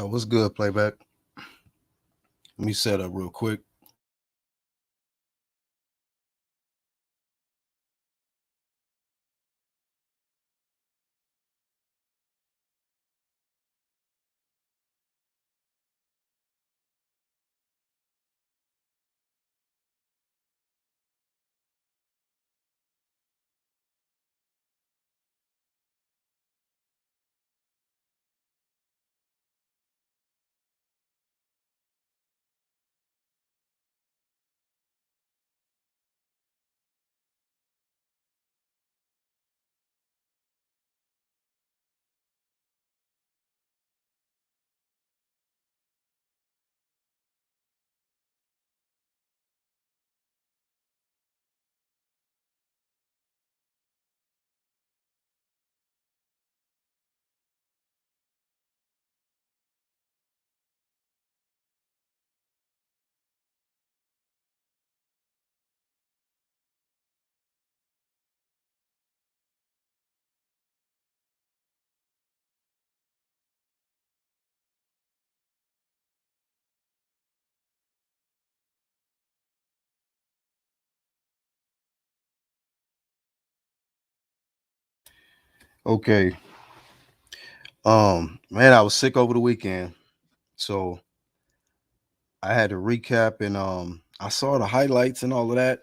What's good, playback? Let me set up real quick. Okay. Man, I was sick over the weekend, so I had to recap and I saw the highlights and all of that.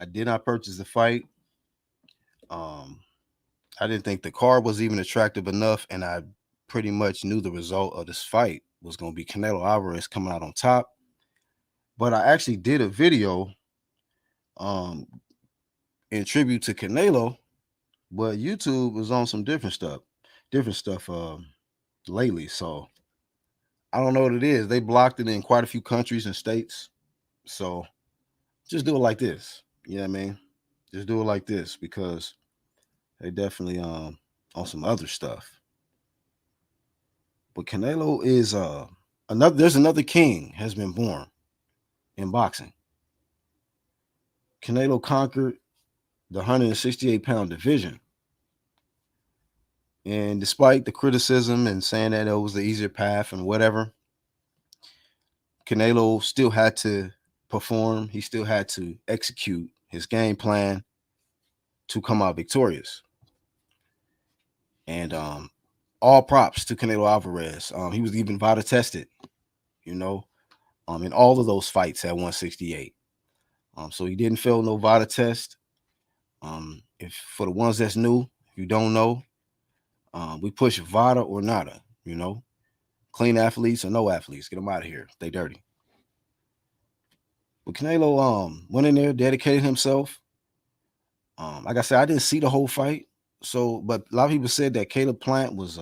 I did not purchase the fight. Um, I didn't think the card was even attractive enough, and I pretty much knew the result of this fight was going to be Canelo Alvarez coming out on top. But I actually did a video um in tribute to Canelo, but YouTube was on some different stuff lately. So I don't know what it is. They blocked it in quite a few countries and states. So just do it like this. You know what I mean? Just do it like this because they definitely on some other stuff. But Canelo is another there's another king has been born in boxing. Canelo conquered the 168-pound division. And despite the criticism and saying that it was the easier path and whatever, Canelo still had to perform. He still had to execute his game plan to come out victorious. And all props to Canelo Alvarez. He was even VADA tested, you know, in all of those fights at 168. So he didn't fail no VADA test. If for the ones that's new, if you don't know, we push VADA or nada, you know, clean athletes or no athletes, get them out of here. They dirty. But Canelo went in there, dedicated himself. Like I said, I didn't see the whole fight. So, but a lot of people said that Caleb Plant was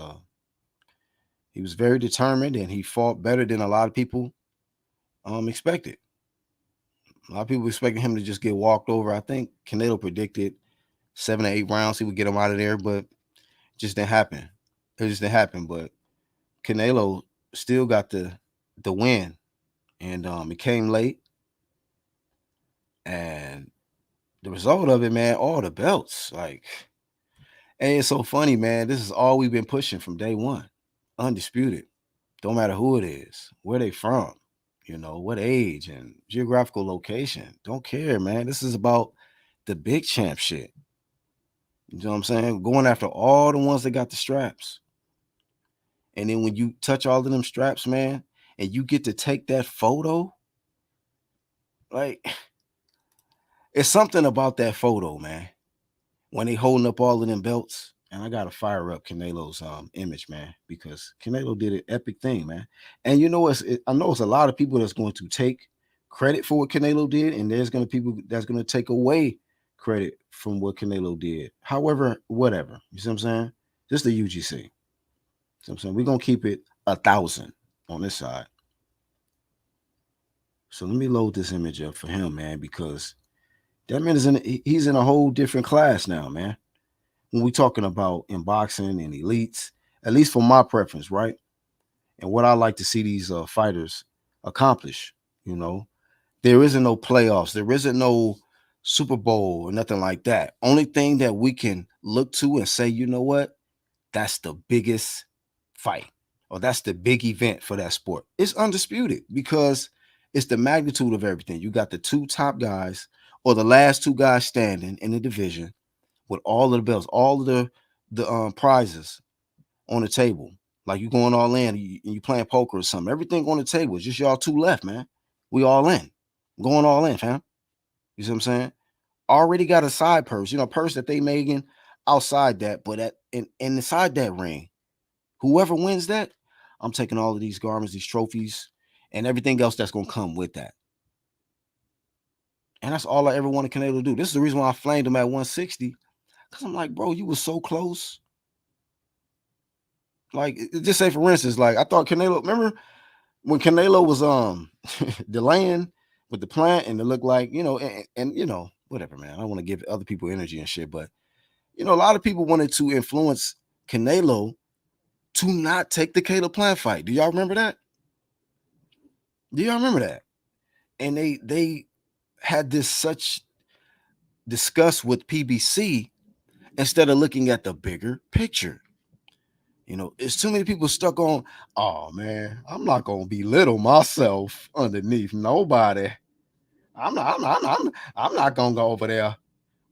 he was very determined and he fought better than a lot of people expected. A lot of people expected him to just get walked over. I think Canelo predicted 7 to 8 rounds he would get him out of there, but it just didn't happen. It just didn't happen. But Canelo still got the win, and it came late. And the result of it, man, all the belts, like, and it's so funny, man. This is all we've been pushing from day one, undisputed. Don't matter who it is, where they from, what age and geographical location. Don't care, man. This is about the big champ shit. You know what I'm saying? Going after all the ones that got the straps. And then when you touch all of them straps, man, and you get to take that photo, like it's something about that photo, man. When they holding up all of them belts, and I gotta fire up Canelo's image, man, because Canelo did an epic thing, man. And I know it's a lot of people that's going to take credit for what Canelo did, and there's gonna people that's gonna take away credit from what Canelo did. However, whatever. You see what I'm saying? Just the UGC. See what I'm saying? We're gonna keep it 1,000 on this side. So let me load this image up for him, man, because that man he's in a whole different class now, man. When we talking about in boxing and elites, at least for my preference, right? And what I like to see these fighters accomplish, you know, there isn't no playoffs, there isn't no Super Bowl or nothing like that. Only thing that we can look to and say, you know what, that's the biggest fight. or that's the big event for that sport. It's undisputed because it's the magnitude of everything. You got the two top guys or the last two guys standing in the division with all of the belts, all of the prizes on the table. Like you going all in, you playing poker or something. Everything on the table. It's just y'all two left, man. We all in. Going all in, fam. You see what I'm saying? Already got a side purse, purse that they making outside that, but inside that ring, whoever wins that, I'm taking all of these garments, these trophies, and everything else that's gonna come with that. And that's all I ever wanted Canelo to do. This is the reason why I flamed him at 160. Cause I'm like, bro, you were so close. Like, just say for instance, like I thought Canelo. Remember when Canelo was delaying with the plant, and it looked like and whatever, man. I don't want to give other people energy and shit, but a lot of people wanted to influence Canelo to not take the Caleb Plant fight. Do y'all remember that? Do y'all remember that? And they had this such disgust with PBC instead of looking at the bigger picture. It's too many people stuck on, oh man, I'm not gonna belittle myself underneath nobody. I'm not gonna go over there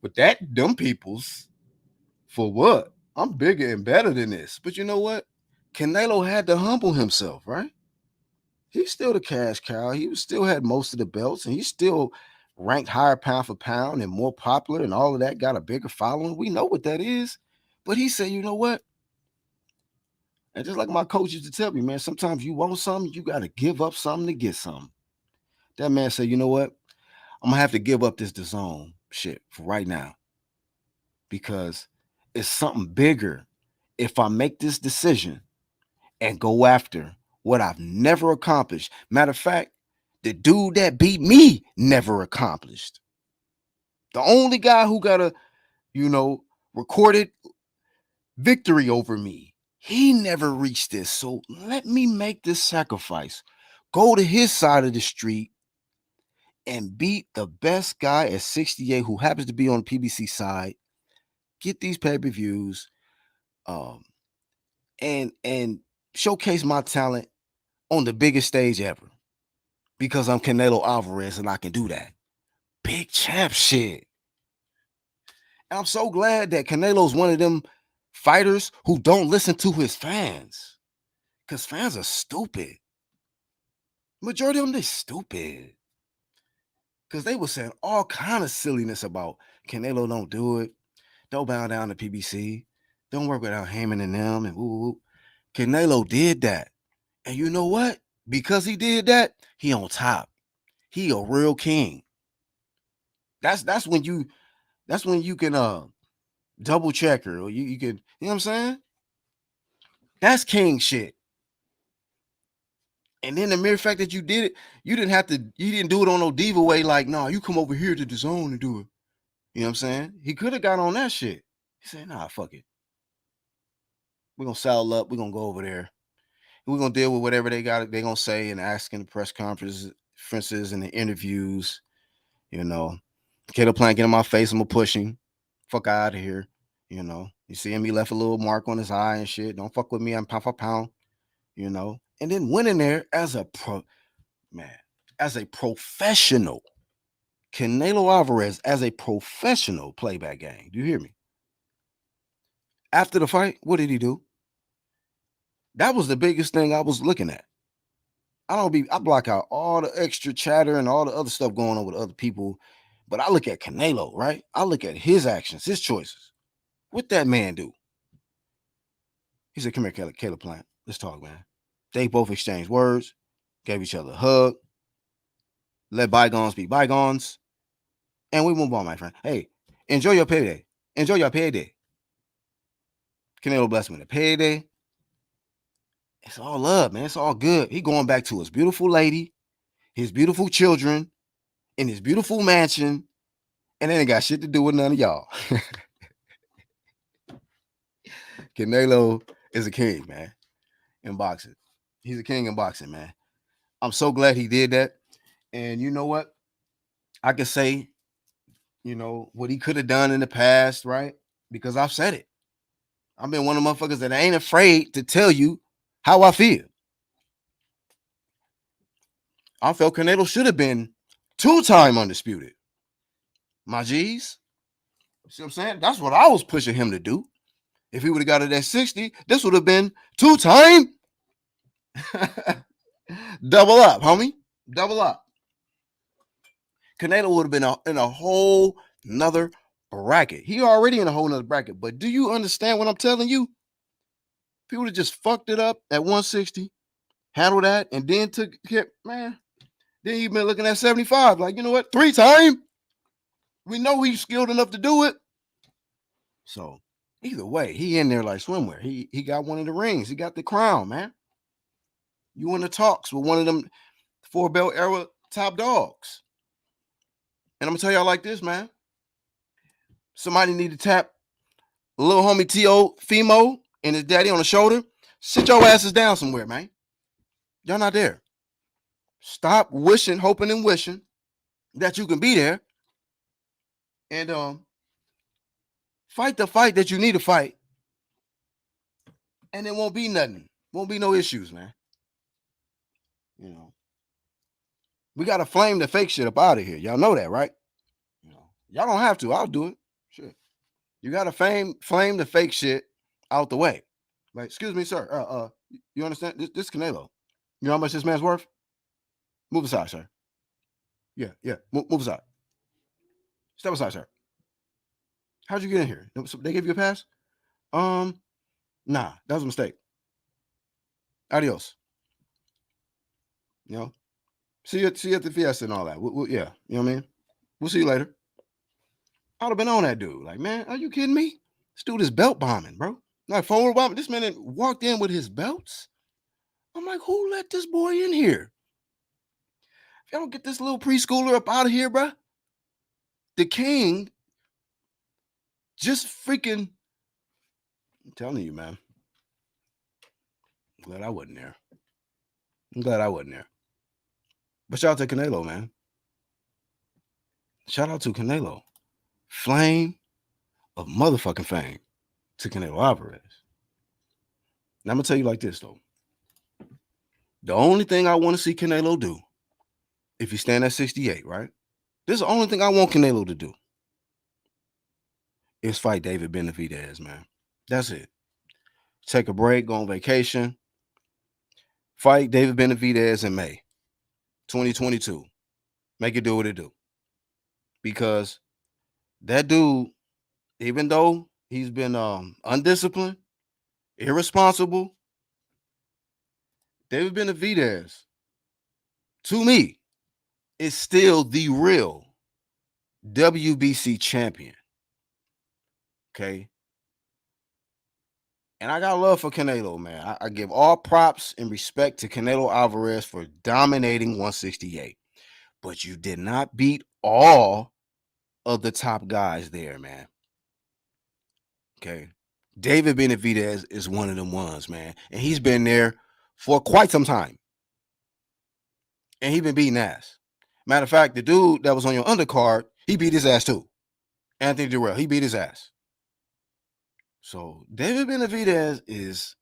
with them peoples for what? I'm bigger and better than this. But you know what? Canelo had to humble himself, right? He's still the cash cow. He still had most of the belts, and he's still ranked higher pound for pound and more popular, and all of that. Got a bigger following. We know what that is. But he said, you know what? And just like my coach used to tell me, man, sometimes you want something, you got to give up something to get something. That man said, you know what? I'm gonna have to give up this DAZN shit for right now because it's something bigger. If I make this decision and go after what I've never accomplished. Matter of fact, the dude that beat me never accomplished. The only guy who got a, recorded victory over me, he never reached this. So let me make this sacrifice. Go to his side of the street and beat the best guy at 68 who happens to be on the PBC side. Get these pay-per-views, and showcase my talent on the biggest stage ever. Because I'm Canelo Alvarez and I can do that. Big champ shit. And I'm so glad that Canelo's one of them fighters who don't listen to his fans. Because fans are stupid. Majority of them, they stupid. Because they were saying all kind of silliness about Canelo don't do it. Don't bow down to PBC. Don't work without Heyman and them. And woo. Canelo did that. And you know what? Because he did that, he on top. He a real king. That's when you can double check her, or you can, you know what I'm saying? That's king shit. And then the mere fact that you did it, you didn't do it on no diva way, like, nah, you come over here to the zone and do it. You know what I'm saying? He could have got on that shit. He said, nah, fuck it. We're gonna saddle up, we're gonna go over there. We're gonna deal with whatever they're gonna say and ask in the press conferences and the interviews, you know. Caleb Plant get in my face, I'm gonna push him. Fuck out of here. You see him, he left a little mark on his eye and shit. Don't fuck with me, I'm pound for pound, And then went in there as a professional. Canelo Alvarez as a professional playback game. Do you hear me? After the fight, what did he do? That was the biggest thing I was looking at. I block out all the extra chatter and all the other stuff going on with other people. But I look at Canelo, right? I look at his actions, his choices. What that man do? He said, come here, Caleb Plant. Let's talk, man. They both exchanged words, gave each other a hug, let bygones be bygones, and we move on, my friend. Hey, enjoy your payday. Enjoy your payday. Canelo blessed me with a payday. It's all love, man. It's all good. He going back to his beautiful lady, his beautiful children, in his beautiful mansion, and it ain't got shit to do with none of y'all. Canelo is a king, man, in boxing. He's a king in boxing, man. I'm so glad he did that. And you know what? I could say, what he could have done in the past, right? Because I've said it. I've been one of the motherfuckers that ain't afraid to tell you How I feel. I felt Canelo should have been 2-time undisputed. My G's. See what I'm saying? That's what I was pushing him to do. If he would have got it at 60, this would have been 2-time. Double up, homie. Double up. Canelo would have been in a whole nother bracket. He already in a whole nother bracket. But do you understand what I'm telling you? People would have just fucked it up at 160, handled that, and then took it, man. Then you've been looking at 75. Like, you know what? 3-time. We know he's skilled enough to do it. So either way, he in there like swimwear. He got one of the rings. He got the crown, man. You in the talks with one of them 4-belt era top dogs. And I'm gonna tell y'all like this, man. Somebody need to tap a little homie T.O. Fimo and his daddy on the shoulder. Sit your asses down somewhere, man. Y'all not there. Stop wishing, hoping, and wishing that you can be there. And fight the fight that you need to fight. And it won't be nothing. Won't be no issues, man. You know. We gotta flame the fake shit up out of here. Y'all know that, right? You know, y'all don't have to. I'll do it. Shit. You gotta flame the fake shit out the way. Like, excuse me, sir. You understand? This Canelo. You know how much this man's worth? Move aside, sir. Yeah. Move aside. Step aside, sir. How'd you get in here? They gave you a pass? Nah, that was a mistake. Adios. You know, see you at the fiesta and all that. Yeah, you know what I mean. We'll see you later. I'd have been on that dude. Like, man, are you kidding me? This dude is belt bombing, bro. Like forward bombing. This man walked in with his belts. I'm like, who let this boy in here? If y'all don't get this little preschooler up out of here, bro. The king just freaking. I'm telling you, man. I'm glad I wasn't there. But shout out to Canelo, man. Shout out to Canelo. Flame of motherfucking fame to Canelo Alvarez. Now, I'm going to tell you like this, though. The only thing I want to see Canelo do, if you stand at 68, right? This is the only thing I want Canelo to do. Is fight David Benavidez, man. That's it. Take a break, go on vacation. Fight David Benavidez in May 2022. Make it do what it do. Because that dude, even though he's been undisciplined, irresponsible, David Benavidez, to me, is still the real WBC champion. Okay. And I got love for Canelo, man. I give all props and respect to Canelo Alvarez for dominating 168. But you did not beat all of the top guys there, man. Okay. David Benavidez is one of them ones, man. And he's been there for quite some time. And he been beating ass. Matter of fact, the dude that was on your undercard, he beat his ass too. Anthony Durrell, he beat his ass. So David Benavidez is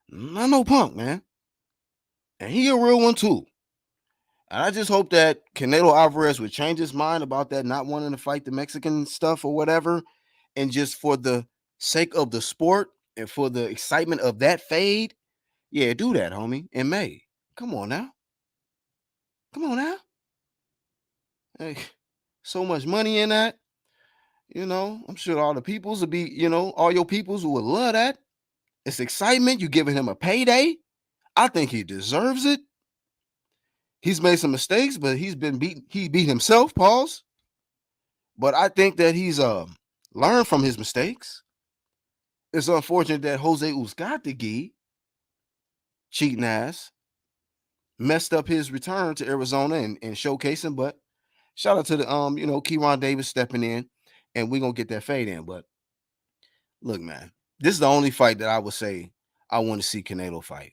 not no punk, man. And he a real one too. And I just hope that Canelo Alvarez would change his mind about that not wanting to fight the Mexican stuff or whatever. And just for the sake of the sport and for the excitement of that fade, yeah, do that, homie, in May. Come on now. Hey, so much money in that. You know, I'm sure all the peoples would be, all your peoples who would love that. It's excitement. You giving him a payday. I think he deserves it. He's made some mistakes, but he beat himself, pause. But I think that he's learned from his mistakes. It's unfortunate that Jose Uzcategui, cheating ass, messed up his return to Arizona and showcasing. But shout out to the Keyron Davis stepping in, and we're gonna get that fade in. But look, man, this is the only fight that I would say I want to see Canelo fight.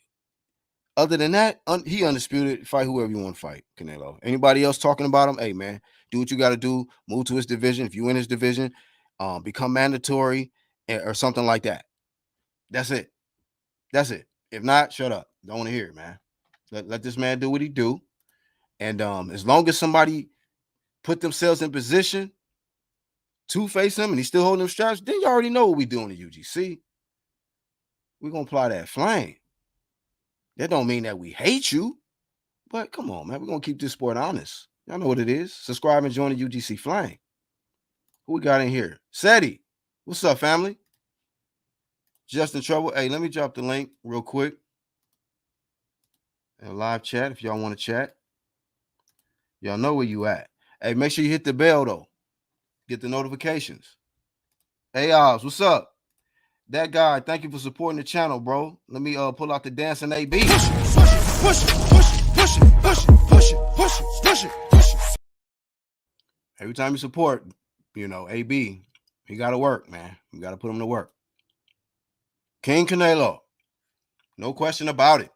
Other than that, he undisputed. Fight whoever you want to fight, Canelo. Anybody else talking about him? Hey, man, do what you got to do. Move to his division. If you in his division, become mandatory or something like that. That's it. If not, shut up. Don't want to hear it, man. Let this man do what he do. And as long as somebody put themselves in position to face him and he's still holding them straps, then you already know what we doing in UGC. We're gonna apply that flame. That don't mean that we hate you, but come on, man. We're gonna keep this sport honest. Y'all know what it is. Subscribe and join the UGC flame. Who we got in here? Seti. What's up, family? Just in trouble. Hey, let me drop the link real quick. In live chat if y'all want to chat. Y'all know where you at. Hey, make sure you hit the bell though. Get the notifications. Hey, Oz, what's up? That guy, thank you for supporting the channel, bro. Let me pull out the dancing AB. Push it, push it, push it, push it, push it, push it, push it, push it, push it. Every time you support, AB, he got to work, man. You got to put him to work. King Canelo, no question about it.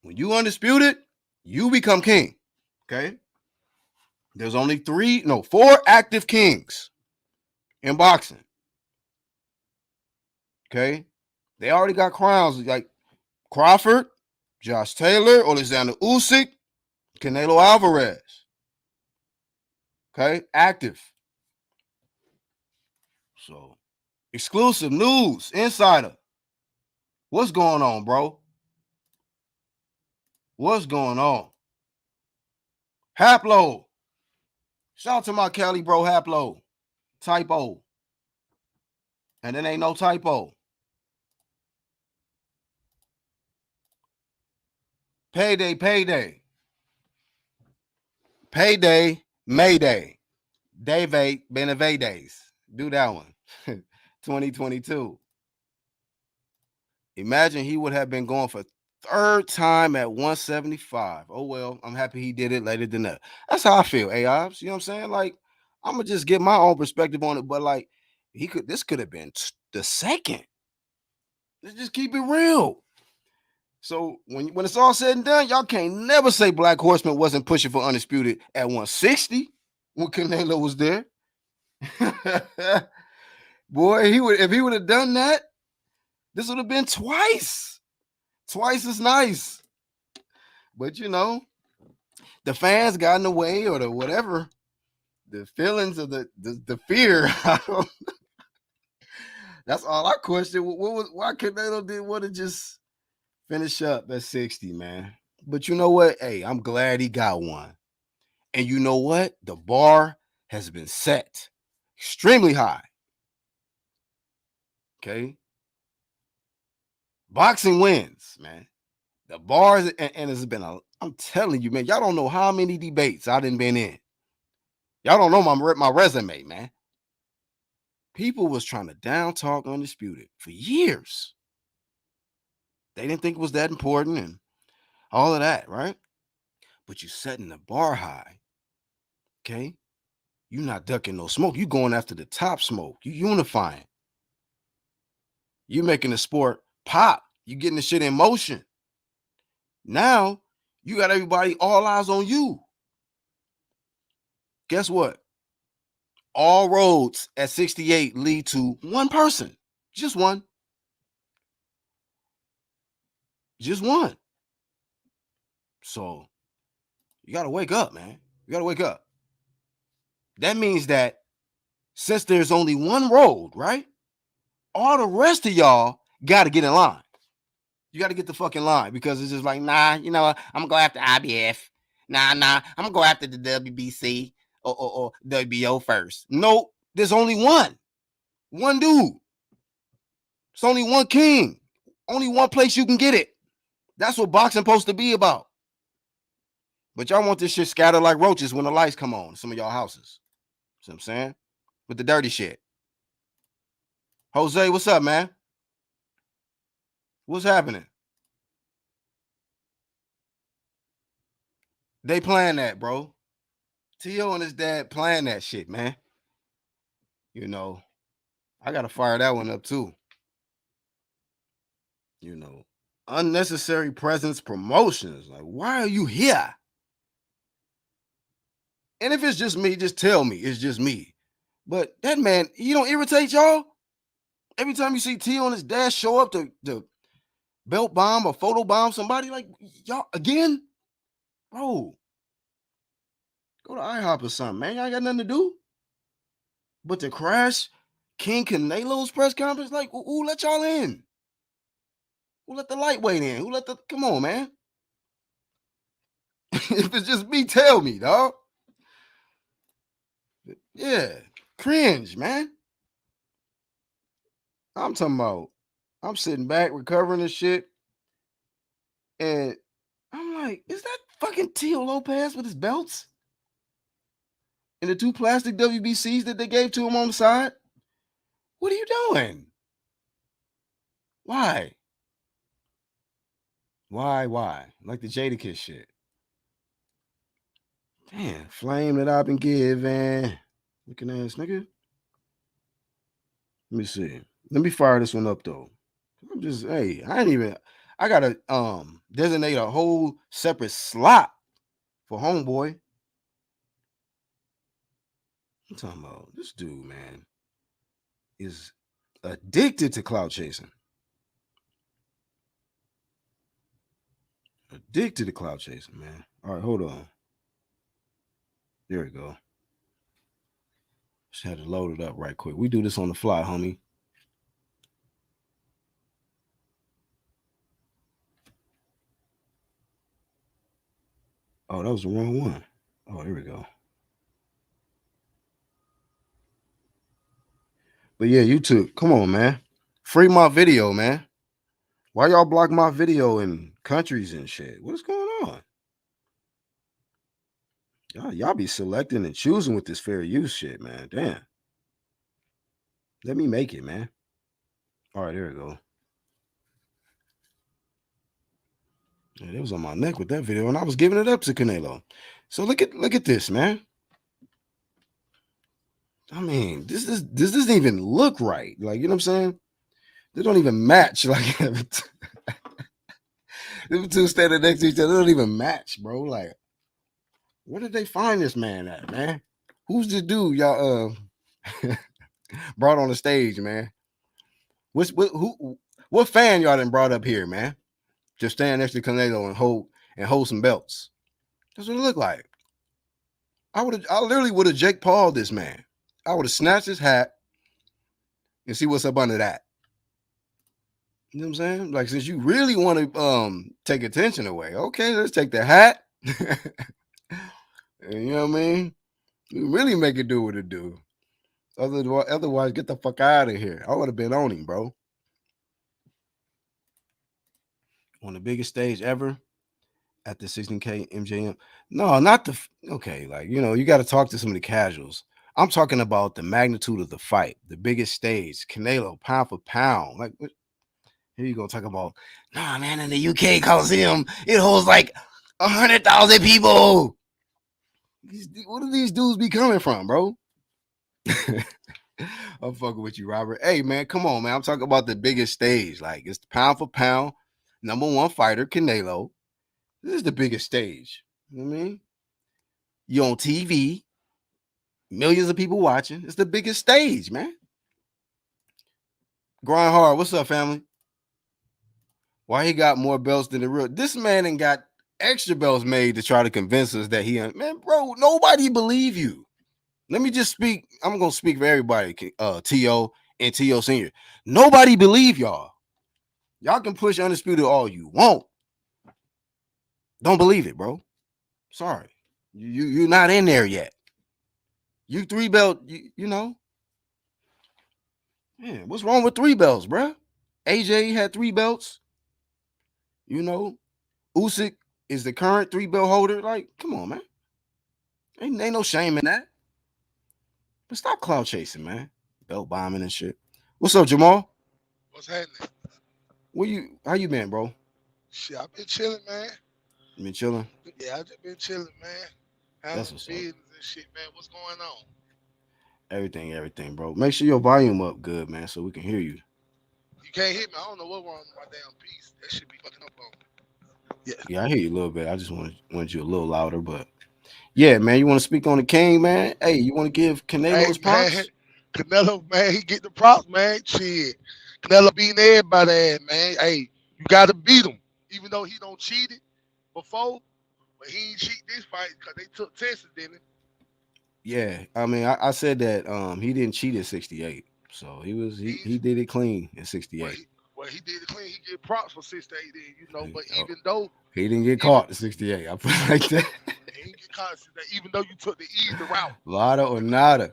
When you undisputed, you become king. Okay. There's only 4 active kings in boxing. Okay. They already got crowns like Crawford, Josh Taylor, Alexander Usyk, Canelo Alvarez. Okay. Active. So, exclusive news, insider. What's going on, bro? What's going on? Haplo. Shout out to my Cali bro, Haplo. Typo. And it ain't no typo. Payday, payday. Payday, Mayday. Dave Benavides. Do that one. 2022. Imagine he would have been going for 3rd time at 175. Oh, well, I'm happy he did it later than that. That's how I feel, AIs. You know what I'm saying? Like, I'm going to just get my own perspective on it. But, like, this could have been the second. Let's just keep it real. So, when it's all said and done, y'all can't never say Black Horseman wasn't pushing for undisputed at 160 when Canelo was there. Boy, if he would have done that, this would have been twice as nice. But the fans got in the way, or the whatever, the feelings of the fear. That's all I question. Why Canelo didn't want to just finish up at 60, man? But you know what? Hey, I'm glad he got one. And you know what? The bar has been set extremely high. Okay. Boxing wins, man. The bars, and it's been I'm telling you, man, y'all don't know how many debates I done been in. Y'all don't know my resume, man. People was trying to down talk Undisputed for years. They didn't think it was that important and all of that, right? But you setting the bar high, okay? You not ducking no smoke. You going after the top smoke. You unifying. You making the sport pop. You getting the shit in motion. Now, you got everybody, all eyes on you. Guess what? All roads at 68 lead to one person. Just one. Just one. So, you got to wake up, man. You got to wake up. That means that since there's only one road, right? All the rest of y'all got to get in line. You got to get the fucking line, because it's just like, nah, I'm going to go after IBF. Nah, I'm going to go after the WBC or WBO first. Nope. There's only one. One dude. It's only one king. Only one place you can get it. That's what boxing supposed to be about. But y'all want this shit scattered like roaches when the lights come on in some of y'all houses. See what I'm saying? With the dirty shit. Jose, what's up, man? What's happening? They playing that, bro. T.O. and his dad playing that shit, man. I got to fire that one up too. Unnecessary presence promotions. Like, why are you here? And if it's just me, just tell me it's just me. But that man, he don't irritate y'all? Every time you see T.O. and his dad show up to belt bomb or photo bomb somebody? Like, y'all again, bro. Go to IHOP or something, man. Y'all ain't got nothing to do but to crash King Canelo's press conference. Like, who let y'all in? Who let the lightweight in? Who let the? Come on, man. If it's just me, tell me, dog. Yeah, cringe, man. I'm talking about. I'm sitting back recovering and shit, and I'm like, is that fucking Tio Lopez with his belts and the two plastic WBCs that they gave to him on the side? What are you doing? Why? Why? Like the Jadakiss shit. Damn, flame that I've been giving. Looking ass nigga. Let me see. Let me fire this one up though. I'm just, hey, I gotta designate a whole separate slot for homeboy. I'm talking about this dude, man, is addicted to cloud chasing. Addicted to cloud chasing, man. All right, hold on. There we go. Just had to load it up right quick. We do this on the fly, homie. Oh, that was the wrong one. Oh, here we go. But yeah, YouTube, come on, man. Free my video, man. Why y'all block my video in countries and shit? What is going on? Y'all be selecting and choosing with this fair use shit, man. Damn. Let me make it, man. All right, there we go. Yeah, it was on my neck with that video, and I was giving it up to Canelo. So look at this, man. I mean, this doesn't even look right. Like, you know what I'm saying? They don't even match. Like, them two standing next to each other, they don't even match, bro. Like, where did they find this man at, man? Who's the dude y'all brought on the stage, man? What fan y'all done brought up here, man? Just stand next to Canelo and hold some belts. That's what it looked like. I literally would have Jake Paul this man. I would have snatched his hat and see what's up under that. You know what I'm saying? Like, since you really want to take attention away, okay, let's take the hat. And, you know what I mean? You really make it do what it do. Otherwise, get the fuck out of here. I would have been on him, bro. On the biggest stage ever at the 16K MJM. No, not the okay. Like, you know, you got to talk to some of the casuals. I'm talking about the magnitude of the fight, the biggest stage, Canelo, pound for pound. Like, here you go talk about, nah, man, in the UK Coliseum, it holds like 100,000 people. What do these dudes be coming from, bro? I'm fucking with you, Robert. Hey, man, come on, man. I'm talking about the biggest stage. Like, it's pound for pound, number one fighter, Canelo. This is the biggest stage. You know what I mean? You on TV, millions of people watching. It's the biggest stage, man. Grind hard. What's up, family? Why he got more belts than the real? This man ain't got extra belts made to try to convince us that man, bro, nobody believe you. Let me just speak. I'm gonna speak for everybody, T.O. and T.O. Senior. Nobody believe y'all. Y'all can push undisputed all you want. Don't believe it, bro. Sorry. You're not in there yet. You three belt, you know. Man, what's wrong with three belts, bro? AJ had three belts. You know, Usyk is the current three belt holder. Like, come on, man. Ain't no shame in that. But stop cloud chasing, man. Belt bombing and shit. What's up, Jamal? What's happening? How you been, bro? Shit, I've been chilling, man. You been chilling? Yeah, I just been chilling, man. That's Handling what's up. business and shit, man. What's going on? Everything, bro. Make sure your volume up good, man, so we can hear you. You can't hit me. I don't know what wrong with my damn piece. That should be fucking up on me. Yeah. Yeah, I hear you a little bit. I just wanted you a little louder, but yeah, man. You want to speak on the king, man? Hey, you want to give Canelo Hey, his man. props? Canelo, man, he get the props, man. Shit. Canelo beating everybody, ass, man. Hey, You got to beat him, even though he don't cheat it before, but he ain't cheat this fight because they took Texas, didn't it? Yeah, I mean, I said that he didn't cheat at 68, so He, he did it clean at well, 68. he, well, he did it clean. He get props for 68, then, But Oh, even though, he didn't get even caught at 68. I put it like that. he didn't get caught, even though you took the easy route, Lada or because nada.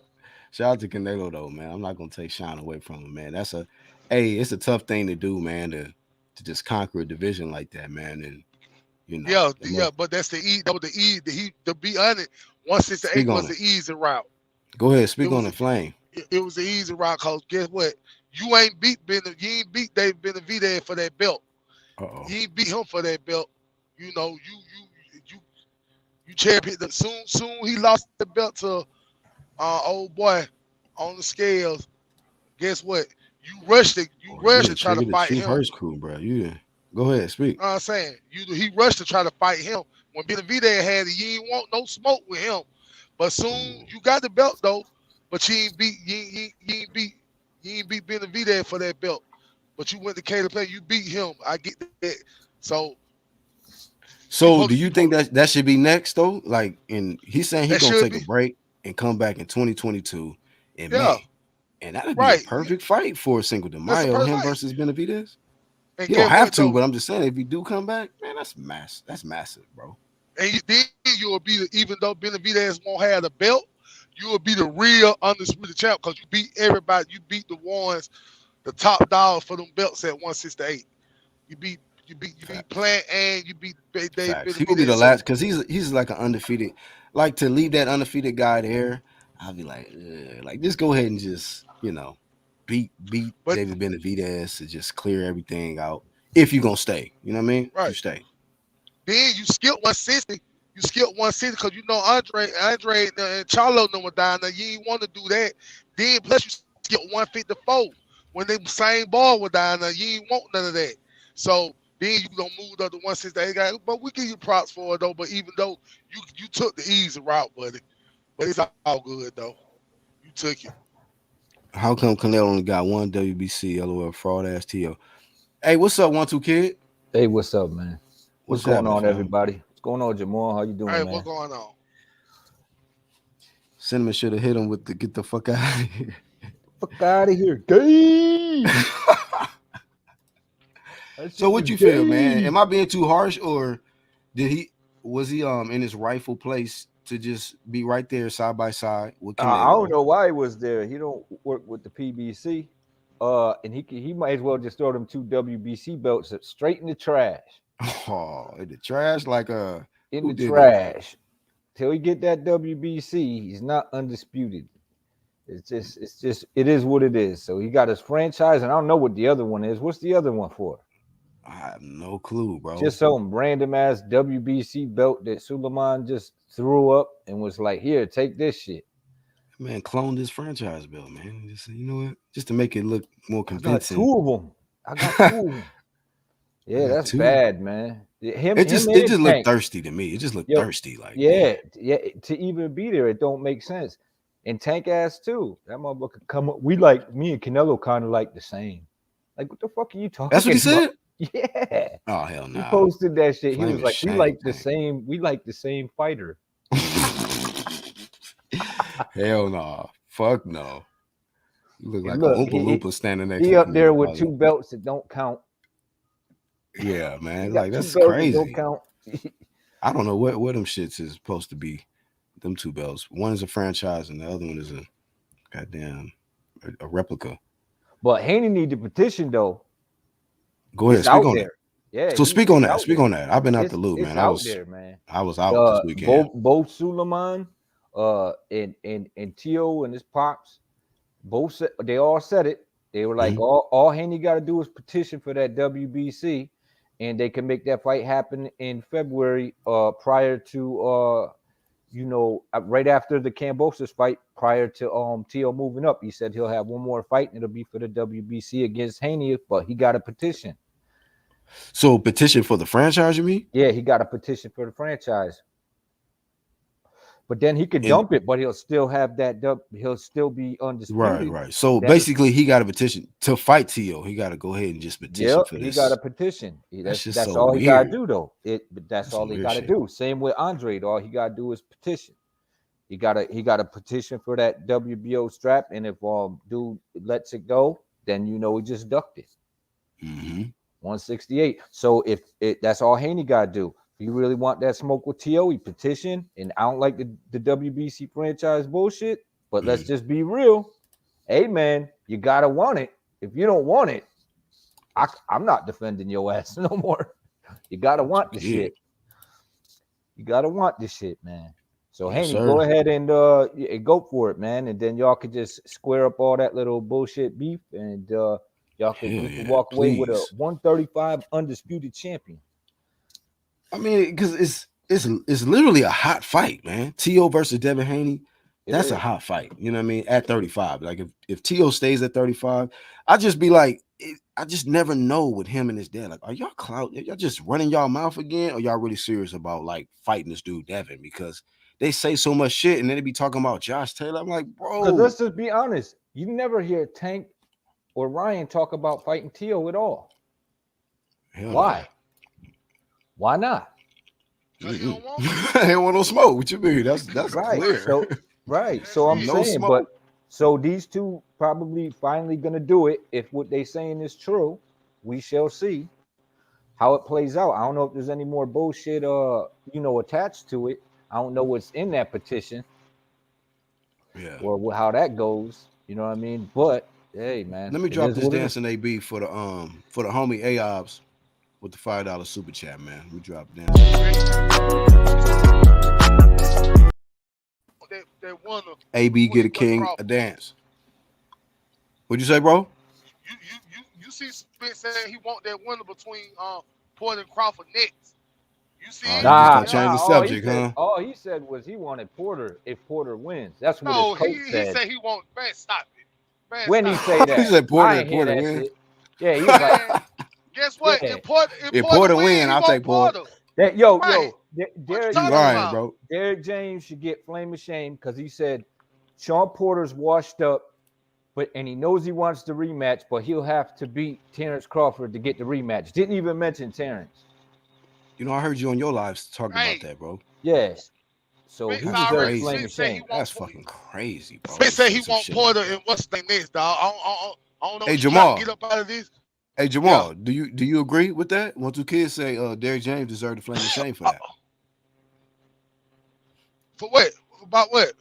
Shout out to Canelo though, man. I'm not gonna take shine away from him, man. It's a tough thing to do, man. To just conquer a division like that, man. And you know, but that's the easy. That was the easy. To be honest, 168 speak was on the it. easy route. Go ahead, It speak on was the flame. it was the easy route. Cause guess what? You ain't beat Dave Benavidez for that belt. Uh oh. You ain't beat him for that belt. You you champion. Soon he lost the belt to old boy on the scales. Guess what? You rushed it. You Oh, you rushed to didn't try to trigger the fight Truth him. Hurst crew, bro. You didn't. Go ahead, speak. I'm saying he rushed to try to fight him. When Benavidez had it, you ain't want no smoke with him. But soon you got the belt though, but you ain't beat Benavidez for that belt. But you went to Caleb play, you beat him. I get that. So So, do you think that should be next though? Like, and he's saying he that gonna should take a be. break and come back in 2022 in Yeah, May, and that would be a right. perfect fight for Cinco de That's the Mayo, first him fight. versus Benavidez. And He don't get have what to, though? but I'm just saying if he do come back, man, that's massive, bro. Then you'll be even though Benavidez won't have the belt, you will be the real undisputed champ because you beat everybody. You beat the ones, the top dogs for them belts at 168. You beat you beat Facts. Plant and you beat Dave Facts. He will be Benavidez. the So, last because he's like an undefeated. Like to leave that undefeated guy there, I'll be like, ugh. Like just go ahead and just beat but David Benavidez to just clear everything out. If you gonna stay, you know what I mean? If you right stay, then you skipped 160. You skipped 160 because you know Andre and Charlo no one down there. You ain't want to do that. Then plus you skipped 154 when they same ball was down there. You ain't want none of that. So then you gonna move up to 168 guy. But we give you props for it though. But even though you took the easy route, buddy. But it's all good though. You took it. how come Canelo only got one WBC? LOL, fraud ass to. Hey, what's up, 1-2 kid? Hey, what's up, man? What's What's going happening, on, fam? everybody? What's going on, Jamal? How you All doing, right, what's man? going on? Cinnamon should have hit him with the get the fuck out of here. Fuck out of here, gay. That So shit what was you feel, man? gay. Am I being too harsh, or did he was he in his rightful place to just be right there side by side with I don't Canelo? know why he was there. He don't work with the PBC. And he might as well just throw them two WBC belts straight in the trash. Oh, in the trash, like In who the did that? trash. Till he get that WBC, he's not undisputed. It is what it is. So he got his franchise, and I don't know what the other one is. What's the other one for? I have no clue, bro. Just some random ass WBC belt that Suleiman just threw up and was like, "Here, take this shit." Man, cloned his franchise bill, man. Just you know what? Just to make it look more I got convincing. two of them. I got two of them. I Yeah, got that's two. bad, man. Him, It him, just and looked Tank. thirsty to me. It just looked Yo, thirsty, like damn. yeah. To even be there, it don't make sense. And Tank ass too. That motherfucker come up. We like me and Canelo kind of like the same. Like, what the fuck are you That's what he talking about? said. Yeah. Oh hell He nah. posted that shit. He Flame was is like, we shank, like the same. We like the same fighter. Hell no. Fuck no. You look And like a look, Oompa Loompa standing next he to up there Canelo. with two belts that don't count. Yeah, He man. got Like two that's belts that don't crazy. count. I don't know what them shits is supposed to be. Them two belts. One is a franchise and the other one is a goddamn a replica. But Haney need the petition though. Go ahead, It's speak out on it. there. Yeah, So speak on it's that. out Speak there. on that. I've been out the loop, It's man. out there, man. I was out this weekend. Both Suleiman, and Tio and his pops, they all said it. They were like, Mhm. all Haney got to do is petition for that WBC, and they can make that fight happen in February, prior to right after the Cambosos fight, prior to Tio moving up. He said he'll have one more fight, and it'll be for the WBC against Haney, but he got a petition. So petition for the franchise, you mean? Yeah, he got a petition for the franchise. But then he could And dump it, but he'll still have that he'll still be right, undisputed. right. So Then basically, he got a petition to fight Tio. He got to go ahead and just yeah, petition for he got a this. petition. That's just That's so all he gotta weird. do though. But that's That's some all he weird gotta shit. do. Same with Andre. All he gotta do is petition. He got a petition for that WBO strap, and if dude lets it go, then he just ducked it. Hmm. 168. So if that's all Haney gotta do. If you really want that smoke with T.O., he petition. And I don't like the WBC franchise bullshit, but let's Hmm. just be real. Hey man, you gotta want it. If you don't want it, I'm not defending your ass no more. You gotta want the Yeah. shit. You gotta want this shit, man. So Yes, Haney, go sir. ahead and go for it, man. And then y'all could just square up all that little bullshit beef, and Hell you could yeah, walk away with a please. 135 undisputed champion. I mean, because it's literally a hot fight, man. T.O. versus Devin Haney. It That's a is. hot fight. You know what I mean? At 35. Like if T.O. stays at 35, I just be like, I just never know with him and his dad. Like, are y'all y'all just running y'all mouth again? Or y'all really serious about like fighting this dude, Devin? Because they say so much shit and then they be talking about Josh Taylor. I'm like, Because bro, let's just be honest, you never hear Tank or Ryan talk about fighting T.O. at all. hell no. Why? Why not? Because you don't want I ain't want no smoke. What you mean? That's Right. clear. So I'm That's No it. saying, but smoke. so these two probably finally gonna do it. If what they saying is true, we shall see how it plays out. I don't know if there's any more bullshit attached to it. I don't know what's in that petition Yeah. or how that goes. You know what I mean? But hey, man, Let me it drop is this what it is. dancing AB for the homie Aobs with the $5 super chat, man. We drop dancing That winner AB between get a Bud king a Crawford. dance. What'd you say, bro? You see Spence saying he want that winner between Porter and Crawford next. You see Oh, it? he just Nah, gonna Yeah. change the nah. subject, huh? All he said was he wanted Porter if Porter wins. That's what his No, coach he said. said he want man stop it. Man When he stop it. say He that, said I Porter ain't hear Porter that win. shit. Yeah, he was like, Man, guess what? yeah, If If Porter Porter win, win, he I'll want take Porter. Porter. that Right. What you Derek You talking James, lying, about? bro. Derek James should get flame of shame because he said Sean Porter's washed up, and he knows he wants the rematch, but he'll have to beat Terrence Crawford to get the rematch. Didn't even mention Terrence. You know, I heard you on your lives talking about Right. that, bro. Yeah, so he Spence That's deserves already flame crazy. of Spence said he shame. want That's fucking crazy, bro, to Spence said say he some want shit like Porter that. and what's his name next, dog. I don't know Hey what you trying to Jamal. get up out of this. Hey Yeah. Jamal, do you agree with that? One two kids say Derrick James deserved the flame of shame for that. For what? About what?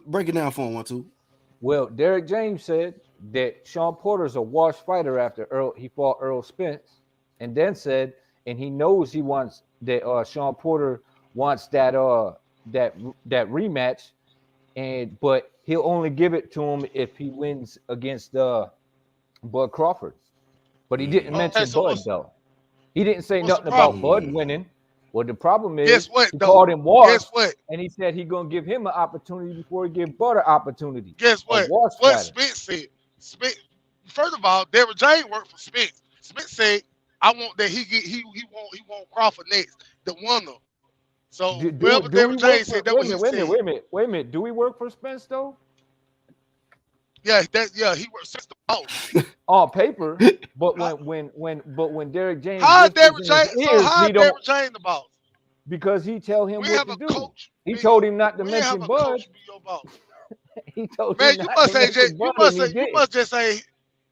Break it down for him, one two. Well, Derek James said that Sean Porter's a washed fighter after he fought Earl Spence, and then said, and he knows he wants that Sean Porter wants that rematch, but he'll only give it to him if he wins against Bud Crawford. But he didn't Okay, mention so Bud though. He didn't say what's the nothing problem? about Bud Mm. winning. Well, the problem Guess is what he though? called him Guess washed, what? and he said he gonna give him an opportunity before he give Bud an opportunity. Guess A what? washed What fighter. Spence said. Spence, first of all, Derrick James worked for Spence. Spence said, "I want that he want Crawford next, the winner." So wherever Do Derrick we work James for? said, that Wait what a he minute. Wait a minute. said. Wait a minute. Wait a minute. Do we work for Spence though? Yeah, he worked since the boss. On paper, but How, when Derek James how whispers Derrick in his James? So ears, how he don't Derrick James the boss? because he tell him We ain't what have to a do. coach He be your. told him not to We ain't have mention a Bud. coach be your boss. He told Man, him not to mention Bud, and he you didn't. must just say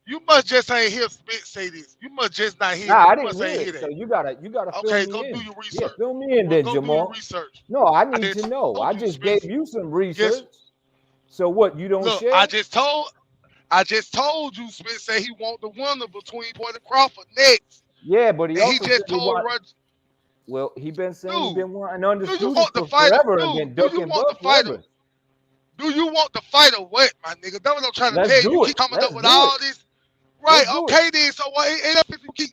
you must just ain't hear Spence say this. You must just not hear. Nah, I You didn't must hear ain't hear it. So that. you gotta fill Okay, me go do in. your Yeah, research. fill me in Well, then, go do your Jamal. research. No, I I need to just know. I told you, just gave Spence. you some Guess research. So what? You don't look, share? I just told you Spence said he want the winner between Boyd and Crawford next. Yeah, but he And he also said just he told want. Roger, Well, he been saying he dude, been wanting do you undisputed want the for fighter? forever and Dude, been do you ducking want Bud the fighter? forever. Do you want the fighter what, my nigga? That's what I'm trying to Let's tell you. You do it. keep coming up Let's with do it. all this. Right, Let's do it. okay then. So what ain't up if you keep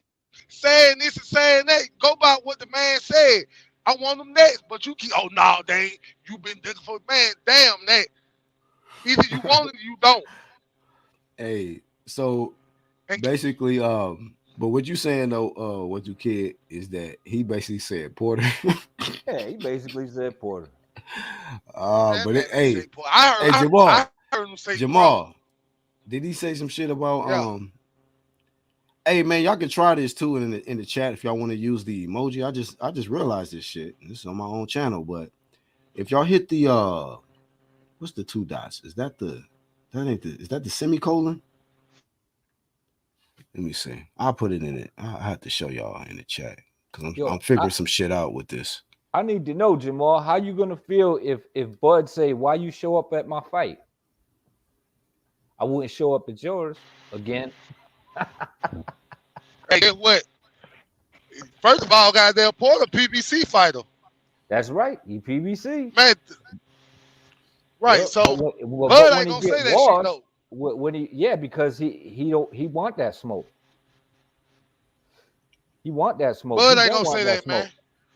saying this and saying that? Go by what the man said. I want him next, but you keep, oh no, they ain't. You been looking for man, damn that. Either you want it or you don't. Hey, so And basically, but what you saying though, what you kid is that he basically said Porter. Yeah, he basically said Porter. That But man ain't say hey, Porter. I hey heard I heard Jamal, him say Crawford. Jamal, did he say some shit about Yeah. Hey man, y'all can try this too in the chat if y'all want to use the emoji. I just realized this shit. This is on my own channel, but if y'all hit the what's the two dots? Is that the semicolon? Let me see. I'll put it in it. I have to show y'all in the chat because I'm Yo, figuring some shit out with this. I need to know, Jamal, how you gonna feel if Bud say, "Why you show up at my fight?" I wouldn't show up at yours again. Hey, guess what? First of all, goddamn Porter PBC fighter. That's right, EPBC. Man, right. Yep. So But Bud when ain't he gonna get say that shit washed, though. when he because he want that smoke. He want that smoke. He Bud ain't been gonna say want that that, man. smoke.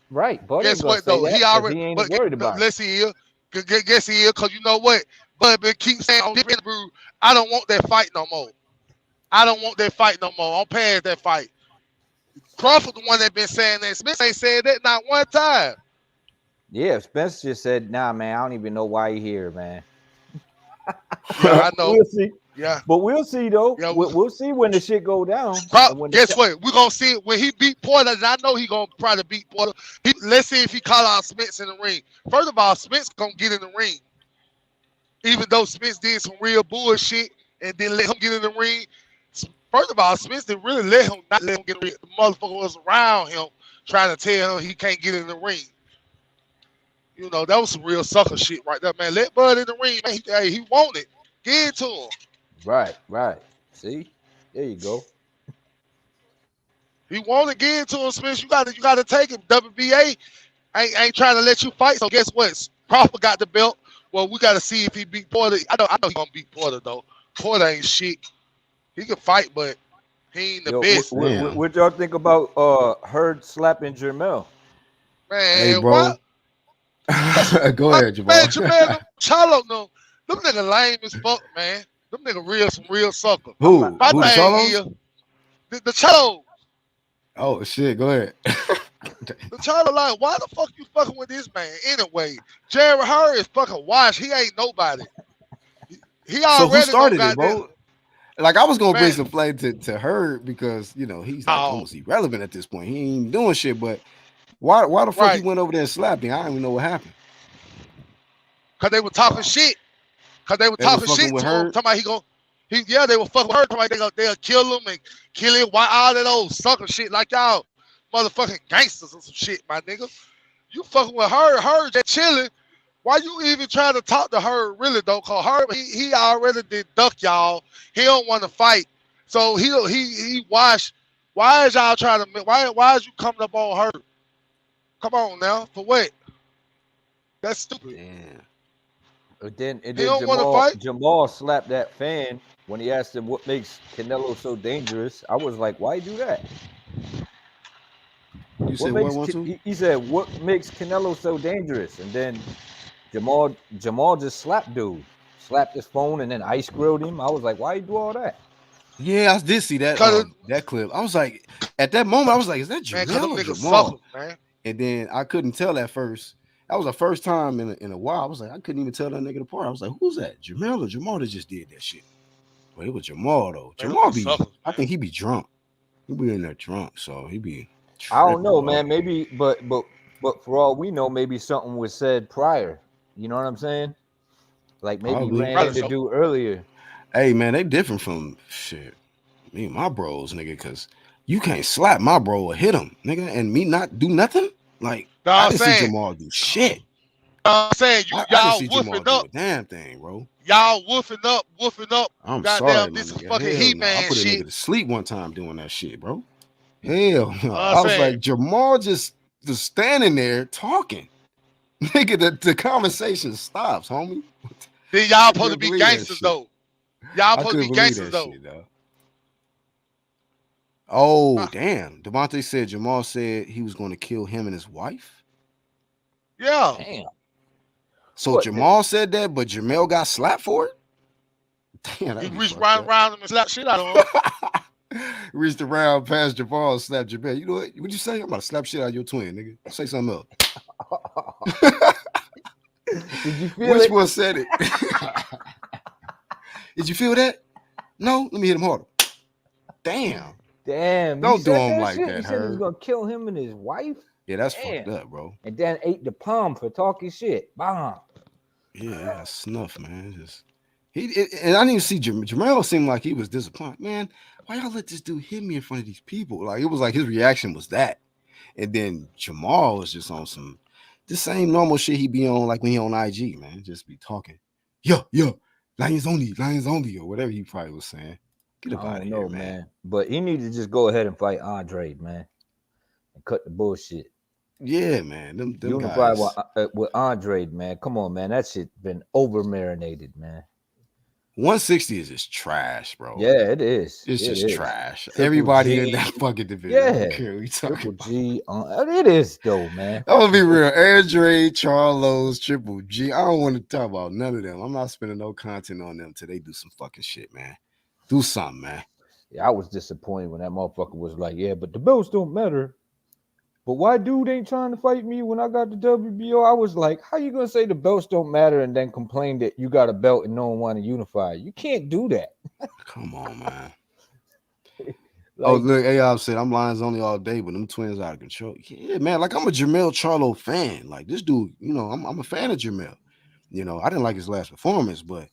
Right. Bud ain't Guess gonna what say though? that He because already, he ain't but worried about it. let's see here. Guess he is, cause you know what? Bud been keep saying on this interview, I don't want that fight no more. I don't want that fight no more. I'm past that fight. Crawford the one that been saying that. Smith ain't said that not one time. Yeah, Spencer just said, "Nah, man, I don't even know why he here, man." Yeah, I know. We'll see. Yeah, But we'll see though. yeah. We'll see when the shit go down and when the Guess what? We're gonna see it when he beat Porter. And I know he gonna probably beat Porter. Let's see if he call out Spence in the ring. First of all, Spence gonna get in the ring, even though Spence did some real bullshit and didn't let him get in the ring. First of all, Spence didn't really not let him get in the ring. The motherfucker was around him trying to tell him he can't get in the ring. You know, that was some real sucker shit right there, man. Let Bud in the ring, man. He want it. Get it to him. right. See, there you go. He want to get into him, Spence. You gotta take him. WBA ain't trying to let you fight. So guess what? Crawford got the belt. Well, we gotta see if he beat Porter. I know he gonna beat Porter though. Porter ain't shit. He can fight, but he ain't the Yo, best. Damn. what y'all think about Hurd slapping Jermel? Hey, Man, bro. what? Go ahead, Man, Jamal. Jermaine, Charlo, no. Them nigga lame as fuck, man. Them nigga some real sucker. I'm not. My Who the I'm thing Charlos? is, the Charlo, Oh shit, go ahead. the Charlo, like, why the fuck you fucking with this man anyway? Jared Hurd is fucking washed. He ain't nobody. He So who already gonna started it, goddamn, bro? Like I was gonna bring man. some flame to her because he's like Oh, almost irrelevant at this point. He ain't even doing shit. But why the fuck he right. went over there and slapped him? I don't even know what happened. Cause they were talking Wow. shit. Cause they were They was talking fucking shit with to him. her. Talking about they were fucking with her. Talking about they'll kill him and kill him. Why all that old sucker shit like y'all motherfucking gangsters or some shit, my nigga. You fucking with her just chilling. Why you even trying to talk to her really though? Cause her he already did duck y'all. He don't want to fight. So he watched. Why is y'all trying to why is you coming up on her? Come on now. For what? That's stupid. Damn. And He then don't want to fight. Jamal slapped that fan when he asked him what makes Canelo so dangerous. I was like, why do that? You What said what makes one two? he said what makes Canelo so dangerous? And then Jamal just slapped dude, slapped his phone and then ice grilled him. I was like, why you do all that? Yeah, I did see Cause that clip. I was like, at that moment, I was like, is that man, cause them Jamel or niggas Jamal? suckers, man. And then I couldn't tell at first. That was the first time in a while. I was like, I couldn't even tell that nigga apart. I was like, who's that? Jamel or Jamal that just did that shit? But it was Jamal though. Man, them Jamal niggas be, suckers, I man. think he be drunk. He be in there drunk, so he be I don't tripping, know, bro. man. Maybe, but for all we know, maybe something was said prior. You know what I'm saying? Like maybe he Probably. ran Probably into so. dude earlier. Hey man, they different from shit. Me and my bros, nigga, cause you can't slap my bro or hit him, nigga, and me not do nothing. Like Know what I I'm didn't see saying? Jamal do shit. I'm saying you I didn't y'all see Jamal woofing do up, a damn thing, bro. woofing up. I'm sorry, Goddamn, my this is nigga. fucking Hell no. I He-Man put a nigga shit. to sleep one time doing that shit, bro. Hell no. I'm I was saying. like, Jamal just standing there talking. Nigga, the conversation stops, homie. Then y'all I supposed to couldn't be believe that gangsters shit. though. Y'all I supposed to couldn't be believe gangsters that though. shit, dog. Oh, Huh. damn. Devontae said Jamal said he was going to kill him and his wife. Yeah. Damn. So What? Jamal said that, but Jamel got slapped for it? Damn, He that'd be reached fucked right up. around him and slapped shit out of him. Reached around past Jamal and slapped Jamel. You know what? What'd you say? I'm about to slap shit out of your twin, nigga. Say something else. Did you feel Which it? one said it? Did you feel that? No? Let me hit him harder. Damn. Damn, he Don't do said him that like shit. He that, said he was Herb. gonna kill him and his wife. Yeah, that's Damn. fucked up, bro. And then ate the palm for talking shit. Bomb. Yeah, he got snuff, man. And I didn't even see Jamel seemed like he was disappointed. Man, why y'all let this dude hit me in front of these people? Like it was like his reaction was that. And then Jamal was just on some the same normal shit he be on like when he on IG, man. Just be talking. Yeah, Lions only, or whatever he probably was saying. Get I up out of don't here, know, man. man. But he need to just go ahead and fight Andre, man, and cut the bullshit. Yeah, man. Them Unify guys. with Andre, man. Come on, man. That shit been over marinated, man. 160 is just trash, bro. Yeah, it is. It's It just is. trash. Triple Everybody in G. that fucking division. I don't Yeah. care what you Triple talking about. G. It is though, man. I'm gonna be real. Andre, Charlos, Triple G. I don't want to talk about none of them. I'm not spending no content on them till they do some fucking shit, man. Do something, man. Yeah, I was disappointed when that motherfucker was like, yeah, but the belts don't matter. But why dude ain't trying to fight me when I got the WBO? I was like, how you gonna say the belts don't matter and then complain that you got a belt and no one want to unify? You can't do that. Come on, man. Oh, Like, look, AI said I'm Lions only all day, but them twins out of control. Yeah, man. Like I'm a Jamel Charlo fan. Like this dude, I'm a fan of Jamel. I didn't like his last performance, but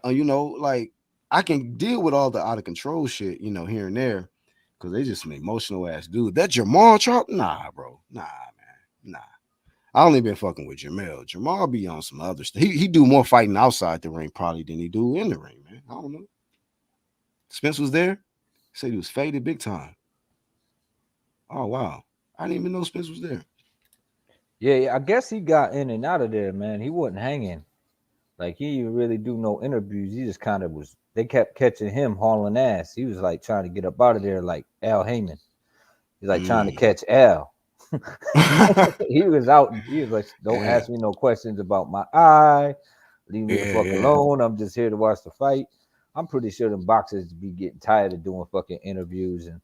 like I can deal with all the out of control shit, here and there, because they just an emotional ass dude. That Jamal Charlo, nah, bro, nah, man, nah. I only been fucking with Jamel. Jamal be on some other stuff. He do more fighting outside the ring probably than he do in the ring, man. I don't know. Spence was there. He said he was faded big time. Oh wow, I didn't even know Spence was there. yeah, I guess he got in and out of there, man. He wasn't hanging. Like he didn't really do no interviews. He just kind of was. They kept catching him hauling ass. He was like trying to get up out of there, like Al Heyman. He's like trying to catch Al. He was out. He was like, "Don't Yeah, ask me no questions about my eye. Leave me the yeah, fuck yeah. alone. I'm just here to watch the fight." I'm pretty sure them boxers be getting tired of doing fucking interviews, and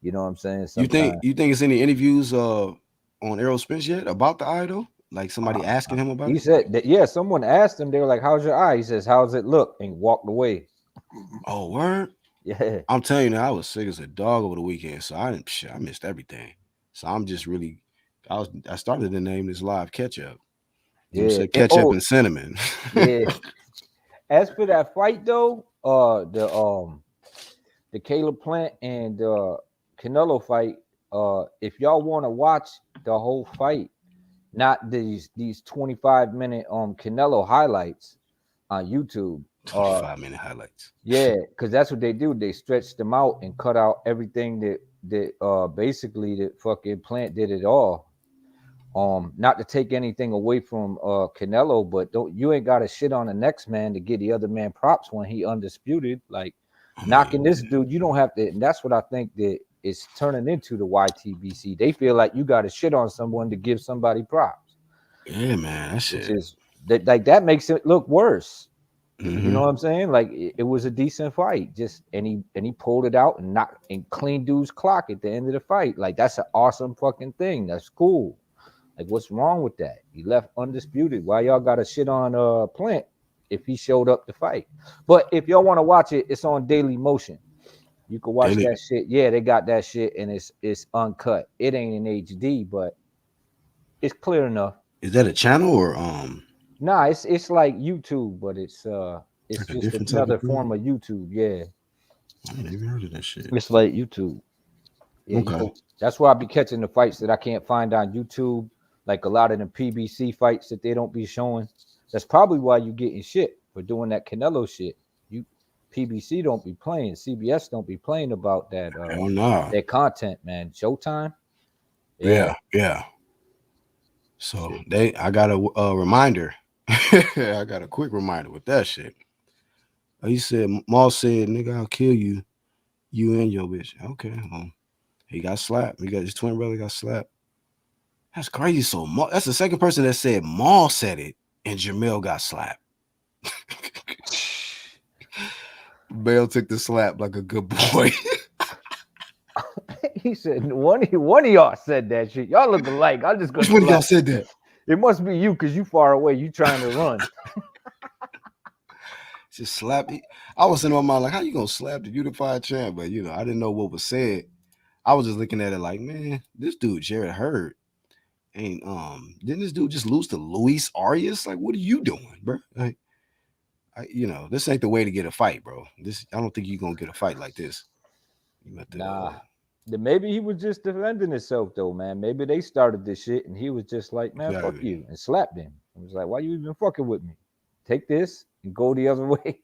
you know what I'm saying. You think Sometimes you think it's any interviews on Errol Spence yet about the eye though? Like somebody asking him about he it? said that. Yeah, someone asked him. They were like, "How's your eye?" He says, "How's it look?" and walked away. Oh, word. Yeah, I'm telling you now, I was sick as a dog over the weekend, so I missed everything. So I'm just really, I started to name this live catch up. yeah. Said catch up and cinnamon. Yeah. As for that fight though, the Caleb Plant and Canelo fight, if y'all want to watch the whole fight, not these 25-minute Canelo highlights on YouTube. 25-minute highlights. Yeah, because that's what they do. They stretch them out and cut out everything that basically that fucking Plant did it all. Not to take anything away from Canelo, but you ain't got to shit on the next man to get the other man props when he undisputed. Like knocking this dude, you don't have to. And that's what I think that it's turning into the YTBC. They feel like you got to shit on someone to give somebody props. Yeah, man, that shit. Which is that like that makes it look worse. You know Mm-hmm. what I'm saying? Like it was a decent fight. And he pulled it out and knocked and clean dude's clock at the end of the fight. Like that's an awesome fucking thing. That's cool. Like, what's wrong with that? He left undisputed. Why y'all got to shit on Plant if he showed up to fight? But if y'all want to watch it, it's on Daily Motion. You can watch that shit. Yeah, they got that shit and it's uncut. It ain't in HD, but it's clear enough. Is that a channel or Nah, it's like YouTube, but it's like a just different type another of thing? form of YouTube. Yeah, I ain't even heard of that shit. it's like YouTube. Yeah, Okay. that's why I be catching the fights that I can't find on YouTube. Like a lot of the PBC fights that they don't be showing. That's probably why you getting shit for doing that Canelo shit. You PBC don't be playing. CBS don't be playing about that Hell no. that content, man. Showtime. Yeah. Yeah. So Shit. I got a reminder. I got a quick reminder with that shit. He said, Maul said, nigga, I'll kill you, you and your bitch. Okay, well, he got slapped. His twin brother got slapped. That's crazy. So that's the second person that said Maul said it, and Jamel got slapped. Bale took the slap like a good boy. He said one of y'all said that shit. Y'all look alike. I'm just gonna Which one of y'all slap. said that? It must be you because you far away. You trying to run. Just slap it. I was in my mind like, how you gonna slap the unified champ? But I didn't know what was said. I was just looking at it like, man, this dude Jared Hurd ain't didn't this dude just lose to Luis Arias? Like, what are you doing, bro? Like, this ain't the way to get a fight, bro. I don't think you're gonna get a fight like this. You got to Nah. Maybe he was just defending himself though, man. Maybe they started this shit and he was just like, man, fuck exactly. you, and slapped him. He was like, why you even fucking with me? Take this and go the other way.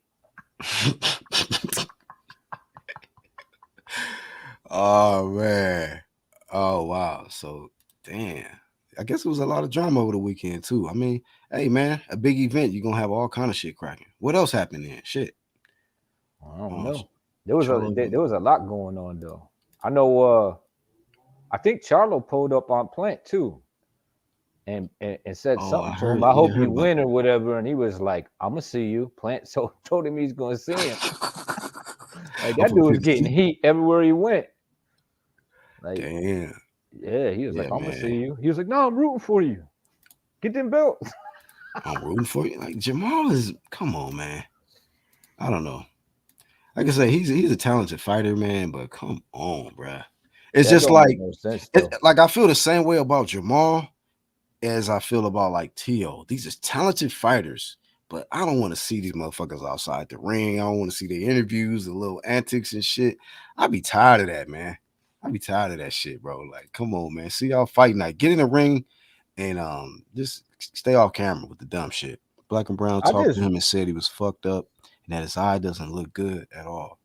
Oh man. Oh wow. So damn. I guess it was a lot of drama over the weekend too. I mean, hey man, a big event, you're gonna have all kind of shit cracking. What else happened then? Shit. I don't Oh, know. There was Charlo. a lot going on though. I know I think Charlo pulled up on Plant too. And said Oh, I something to him. heard. I Yeah, I hope heard you about win or whatever. And he was like, I'm gonna see you. Plant so told him he's gonna see him. that. Like I'm that from dude was getting Tennessee. heat everywhere he went. Like, Damn. yeah, he was like, Yeah, I'm gonna see man. you. He was like, no, I'm rooting for you. Get them belts. I'm rooting for you. Like Jamal is. Come on, man. I don't know. Like I say, he's a talented fighter, man. But come on, bruh. It's That just don't make like no sense though. like I feel the same way about Jamal as I feel about like Tio. These are talented fighters, but I don't want to see these motherfuckers outside the ring. I don't want to see their interviews, the little antics and shit. I be tired of that, man. I be tired of that shit, bro. Like, come on, man. See y'all fight night. Get in the ring and just stay off camera with the dumb shit. Black and Brown I talked to just him and said he was fucked up and that his eye doesn't look good at all.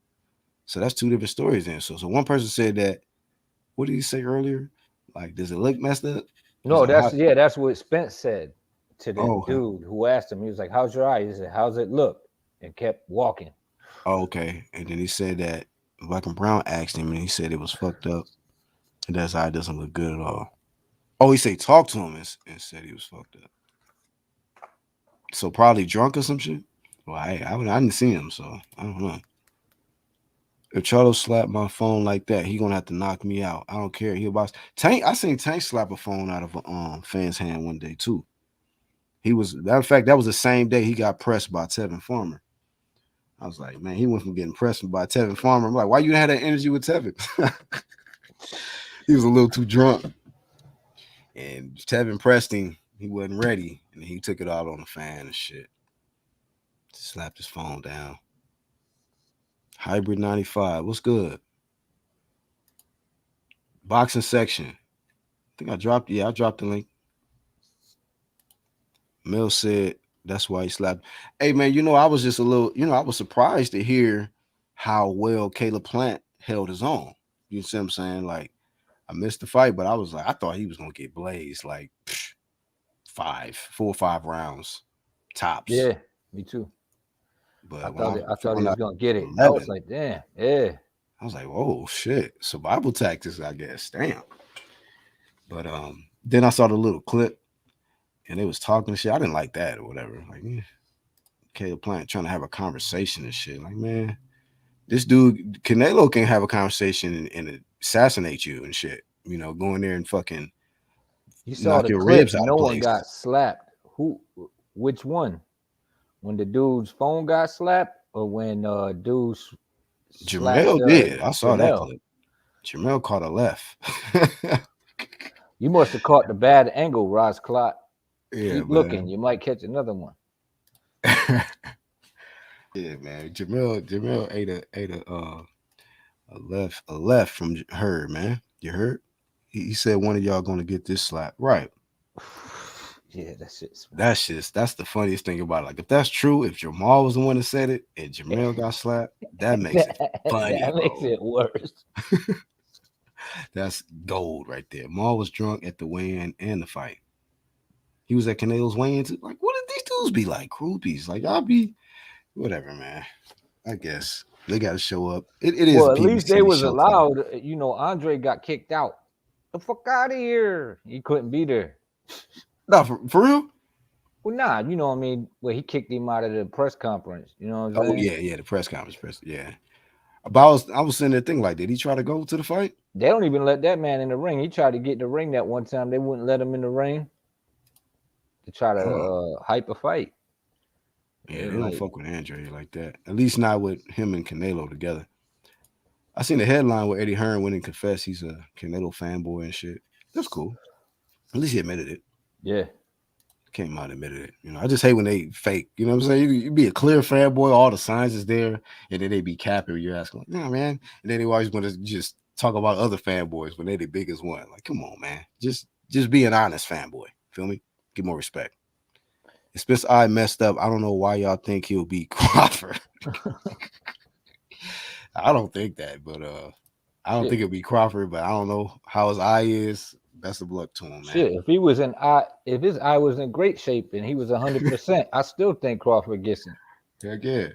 So that's two different stories then. So one person said that, what did he say earlier? Like, does it look messed up? He's no, like, how? that's what Spence said to the Oh, okay. dude who asked him. He was like, how's your eye? He said, how's it look? And kept walking. Oh, okay. And then he said that Black and Brown asked him, and he said it was fucked up, and that's how it doesn't look good at all. Oh, he said talk to him and said he was fucked up. So probably drunk or some shit. Well, I didn't see him, so I don't know. If Charlo slapped my phone like that, he gonna have to knock me out. I don't care. He about Tank. I seen Tank slap a phone out of a fan's hand one day too. He was matter of fact that was the same day he got pressed by Tevin Farmer. I was like, man, he went from getting pressed by Tevin Farmer. I'm like, why you had that energy with Tevin? He was a little too drunk. And Tevin pressed him. He wasn't ready. And he took it out on the fan and shit. Slapped his phone down. Hybrid 95. What's good? Boxing section. I think I dropped the link. Mel said that's why he slapped. Hey man, I was just a little, I was surprised to hear how well Caleb Plant held his own. You see what I'm saying? Like, I missed the fight, but I was like, I thought he was gonna get blazed like 4 or 5 rounds tops. Yeah, me too. But when I thought he found was out gonna get it. I was 11, like, damn, yeah. I was like, oh shit, survival tactics, I guess. Damn. But then I saw the little clip, and they was talking shit. I didn't like that or whatever. Like, Caleb Plant trying to have a conversation and shit. Like, man, this dude Canelo can have a conversation and assassinate you and shit. Go in there and fucking You saw knock the your clip. ribs out of No one place. got slapped. Who? Which one? When the dude's phone got slapped, or when dudes slapped Jamel did. I saw that Jamel? clip. Jamel caught a left. You must have caught the bad angle, Ross Clot. Yeah, Keep looking. man. You might catch another one. Yeah, man. Jamel ate a left from her, man. You heard? He said one of y'all gonna get this slap. Right. Yeah, that shit's That's the funniest thing about it. Like, if that's true, if Jamal was the one that said it and Jamel got slapped, that makes it funny, that makes bro. it worse. That's gold right there. Maul was drunk at the weigh-in and the fight. He was at Canelo's weigh-in too. Like, what did these dudes be like? Groupies. Like, y'all be whatever, man. I guess they got to show up. It is a Well, at least they PBC was show too. allowed. Andre got kicked out. The fuck out of here. He couldn't be there. No, for real. Well, nah, you know what I mean? Well, he kicked him out of the press conference. You know what I'm Oh saying? yeah, the press conference, yeah. But I was sitting there thinking, like, did he try to go to the fight? They don't even let that man in the ring. He tried to get in the ring that one time. They wouldn't let him in the ring. to try to Huh. hype a fight. Yeah, Yeah, they don't like fuck with Andre like that. At least not with him and Canelo together. I seen the headline where Eddie Hearn went and confessed he's a Canelo fanboy and shit. That's cool. At least he admitted it. yeah, Came out and admitted it. I just hate when they fake. You know what I'm saying? You be a clear fanboy, all the signs is there, and then they be capping. You're asking, like, nah, man. And then they always want to just talk about other fanboys when they the biggest one. Like, come on, man. Just be an honest fanboy. Feel me? Get more respect. If Spence I messed up, I don't know why y'all think he'll beat Crawford. I don't think that, but I don't shit, think it'll be Crawford, but I don't know how his eye is. Best of luck to him, man. shit. If he was in eye, if his eye was in great shape and he was 100%, I still think Crawford gets him. Heck yeah.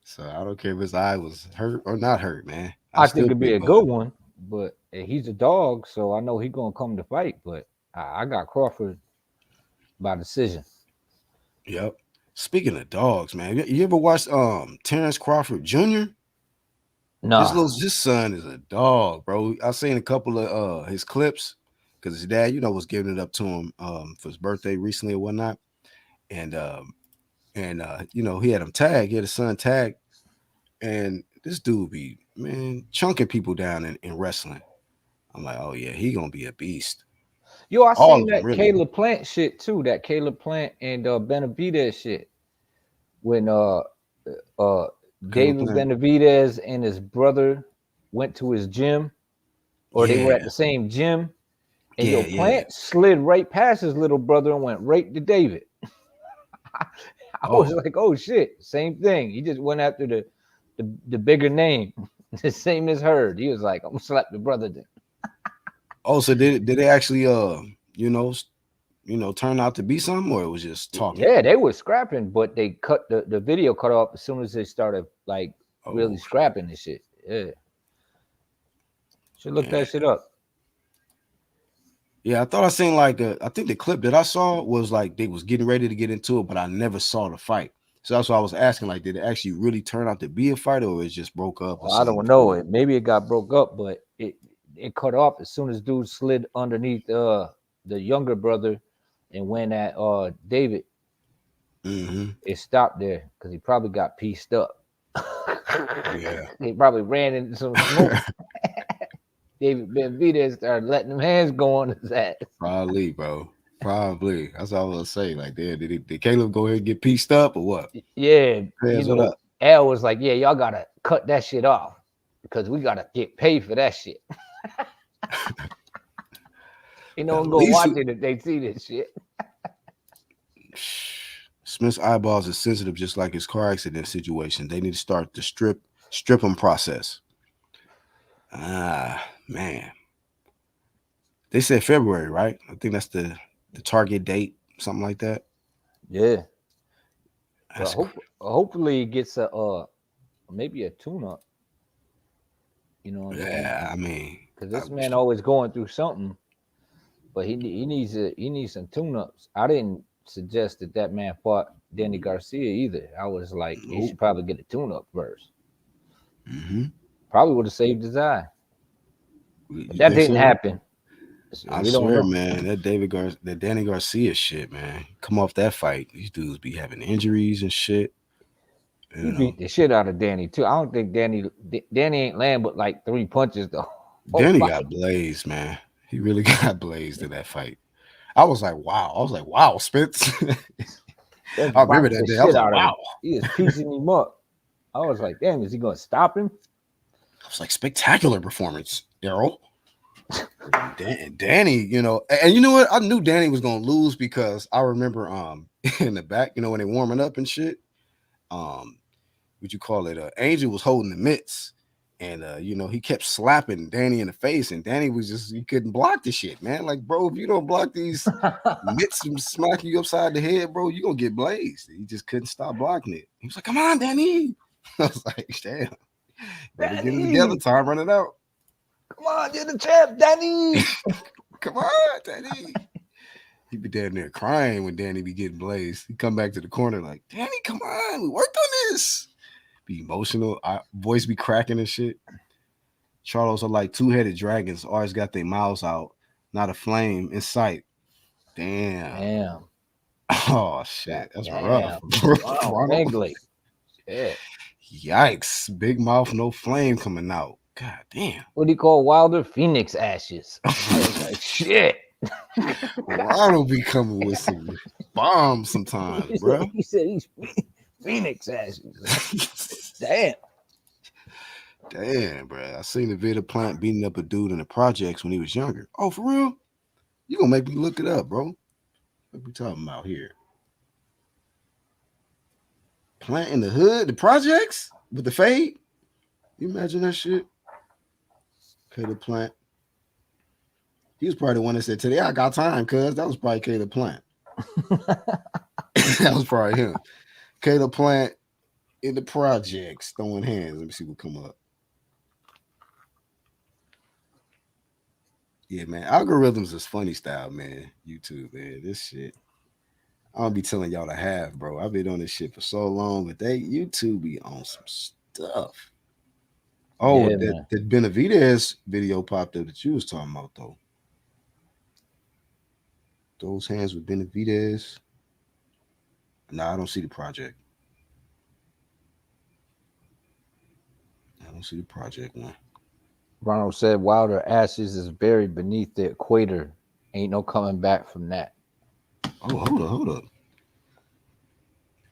So I don't care if his eye was hurt or not hurt, man. I I think still it'd be pick a Bud. good one, but he's a dog, so I know he's gonna come to fight. But I got Crawford by decision. Yep. Speaking of dogs, man, you ever watched Terrence Crawford Jr.? Nah, His son is a dog, bro. I seen a couple of his clips because his dad, was giving it up to him for his birthday recently or whatnot. And he had him tagged, he had his son tagged, and this dude be chunking people down in wrestling. I'm like, oh yeah, he gonna be a beast. yo, I All seen of them, that really. Caleb Plant shit too. That Caleb Plant and Benavidez shit when uh Caleb David Plant. Benavidez and his brother went to his gym, or they were at Yeah, the same gym, and yo, yeah. Plant slid right past his little brother and went right to David. I was Oh, like, oh shit, same thing. He just went after the bigger name, the same as Hurd. He was like, I'm gonna slap the brother. Then. oh. So did they actually turn out to be something, or it was just talking? Yeah, they were scrapping, but they cut the video cut off as soon as they started like really Oh scrapping this shit. Yeah, should look man, that shit up. yeah. I thought I seen like I think the clip that I saw was like they was getting ready to get into it, but I never saw the fight. So that's why I was asking, like, did it actually really turn out to be a fight, or it just broke up or Well, I something don't know before? it. Maybe it got broke up, but it cut off as soon as dude slid underneath the younger brother and went at David. Mm-hmm. It stopped there because he probably got pieced up. Yeah. He probably ran into some smoke. David Benavidez started letting them hands go on his ass. Probably, bro. Probably. That's all I was gonna say. Like, did Caleb go ahead and get pieced up or what? Yeah, Hands what up? Al was like, "Yeah, y'all gotta cut that shit off because we gotta get paid for that shit." At I'm gonna least watch it if they see this shit. Smith's eyeballs are sensitive, just like his car accident situation. They need to start the strip him process. Ah, man. They said February, right? I think that's the target date, something like that. Yeah, but That's hopefully he gets a maybe a tune up. You know what I'm saying? yeah. I mean, Because I this wish. man always going through something, but he needs some tune ups. I didn't suggest that man fought Danny Garcia either. I was like, he Nope. should probably get a tune up first. Mm-hmm. Probably would have saved his eye, but You that think didn't so? happen. So I we don't swear, know. man, that Danny Garcia shit, man. Come off that fight, these dudes be having injuries and shit. He You know, beat the shit out of Danny too. I don't think Danny ain't land but like 3 punches the whole Danny fight. got blazed, man. He really got blazed in that fight. I was like, wow. I was like, wow, Spence. Spence I remember boxed that the day. I was shit like, out of him. wow. He is piecing him up. I was like, damn, is he gonna stop him? I was like, spectacular performance, Daryl. Danny, and you know what? I knew Danny was gonna lose because I remember in the back, when they warming up and shit, um, what you call it? Angel was holding the mitts, and he kept slapping Danny in the face, and Danny was he couldn't block the shit, man. Like, bro, if you don't block these mitts from smacking you upside the head, bro, you gonna get blazed. He just couldn't stop blocking it. He was like, "Come on, Danny." I was like, "Damn, better get it together. Danny, Time running out. come on, you're the champ, Danny. Come on, Danny." He be down there crying when Danny be getting blazed. He come back to the corner like, "Danny, come on, we worked on this." Be emotional, voice be cracking and shit. Charlos are like two-headed dragons, always got their mouths out, not a flame in sight. Damn. Damn. Oh shit, that's rough. Damn. Wow, Ronald. Fingley. Shit. Yikes. Big mouth, no flame coming out. God damn. What do you call Wilder? Phoenix ashes. Like, shit. Ronald be coming with some bombs sometimes, bro. He said he's Phoenix ashes. Damn. Damn, bro. I seen the video Plant beating up a dude in the projects when he was younger. Oh, for real? You gonna make me look it up, bro. What we talking about here? Plant in the hood, the projects with the fade. You imagine that shit? Caleb Plant. He was probably the one that said, "Today I got time, cuz." That was probably Caleb Plant. That was probably him. Caleb Plant in the projects throwing hands. Let me see what come up. Yeah, man. Algorithms is funny style, man. YouTube, man. This shit. I don't be telling y'all to have, bro. I've been on this shit for so long, but they YouTube be on some stuff. Oh, Yeah, that man. that Benavidez video popped up that you was talking about though. Those hands with Benavidez. Nah, I don't see the project. I don't see the project one. Ronald said Wilder ashes is buried beneath the equator. Ain't no coming back from that. Oh, hold up.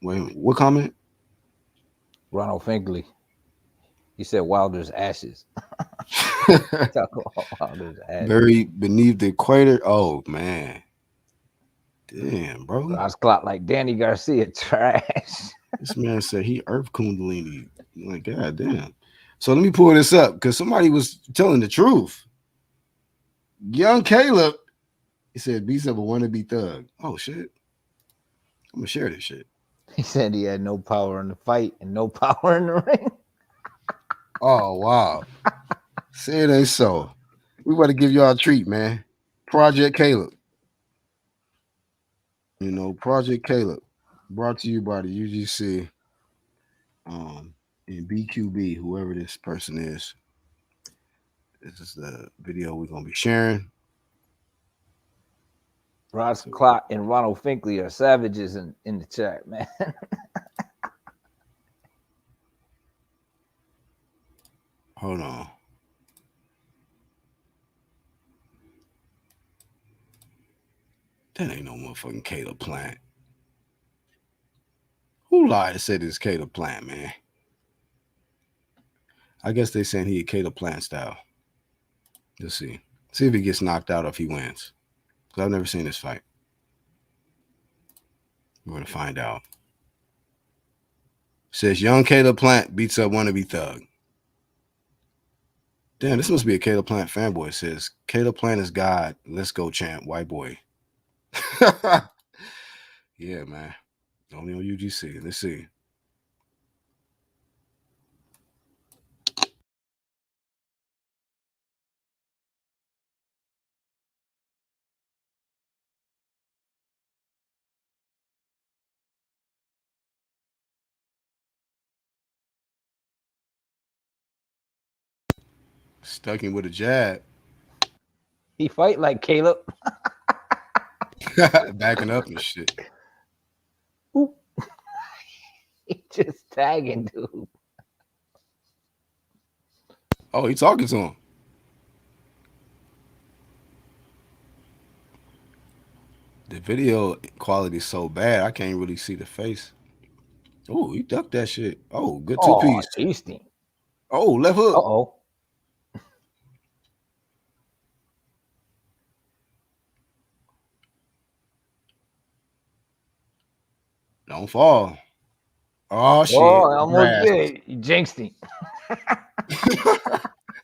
Wait, what comment? Ronald Finkley. He said Wilder's ashes. Talk about Wilder's ashes. Buried beneath the equator. Oh man. Damn, bro. God's clock like Danny Garcia trash. This man said he Earth Kundalini. Like, god damn. So let me pull this up because somebody was telling the truth. Young Caleb, he said, beats up a wannabe thug. Oh shit. I'm gonna share this shit. He said he had no power in the fight and no power in the ring. Oh wow. Say it ain't so. We about to give y'all a treat, man. Project Caleb. You know, Project Caleb. Brought to you by the UGC. And BQB, whoever this person is. This is the video we're gonna be sharing. Rod's Clock and Ronald Finkley are savages in the chat, man. Hold on. That ain't no motherfucking Caleb Plant. Who lied and said it's Caleb Plant, man? I guess they saying he a Caleb Plant style. Let's see. See if he gets knocked out or if he wins. Because I've never seen this fight. We're going to find out. Says young Caleb Plant beats up wannabe thug. Damn, this must be a Caleb Plant fanboy. It says Caleb Plant is God. Let's go, champ. White boy. Yeah, man. Only on UGC. Let's see. Stuck him with a jab. He fight like Caleb. Backing up and shit. Oop. He just tagging, dude. Oh, he talking to him. The video quality is so bad, I can't really see the face. Oh, he ducked that shit. Oh, good two piece. Tasty. Oh, left hook. Uh-oh. Don't fall. Oh shit. Oh, I almost Grass. did. You jinxed him.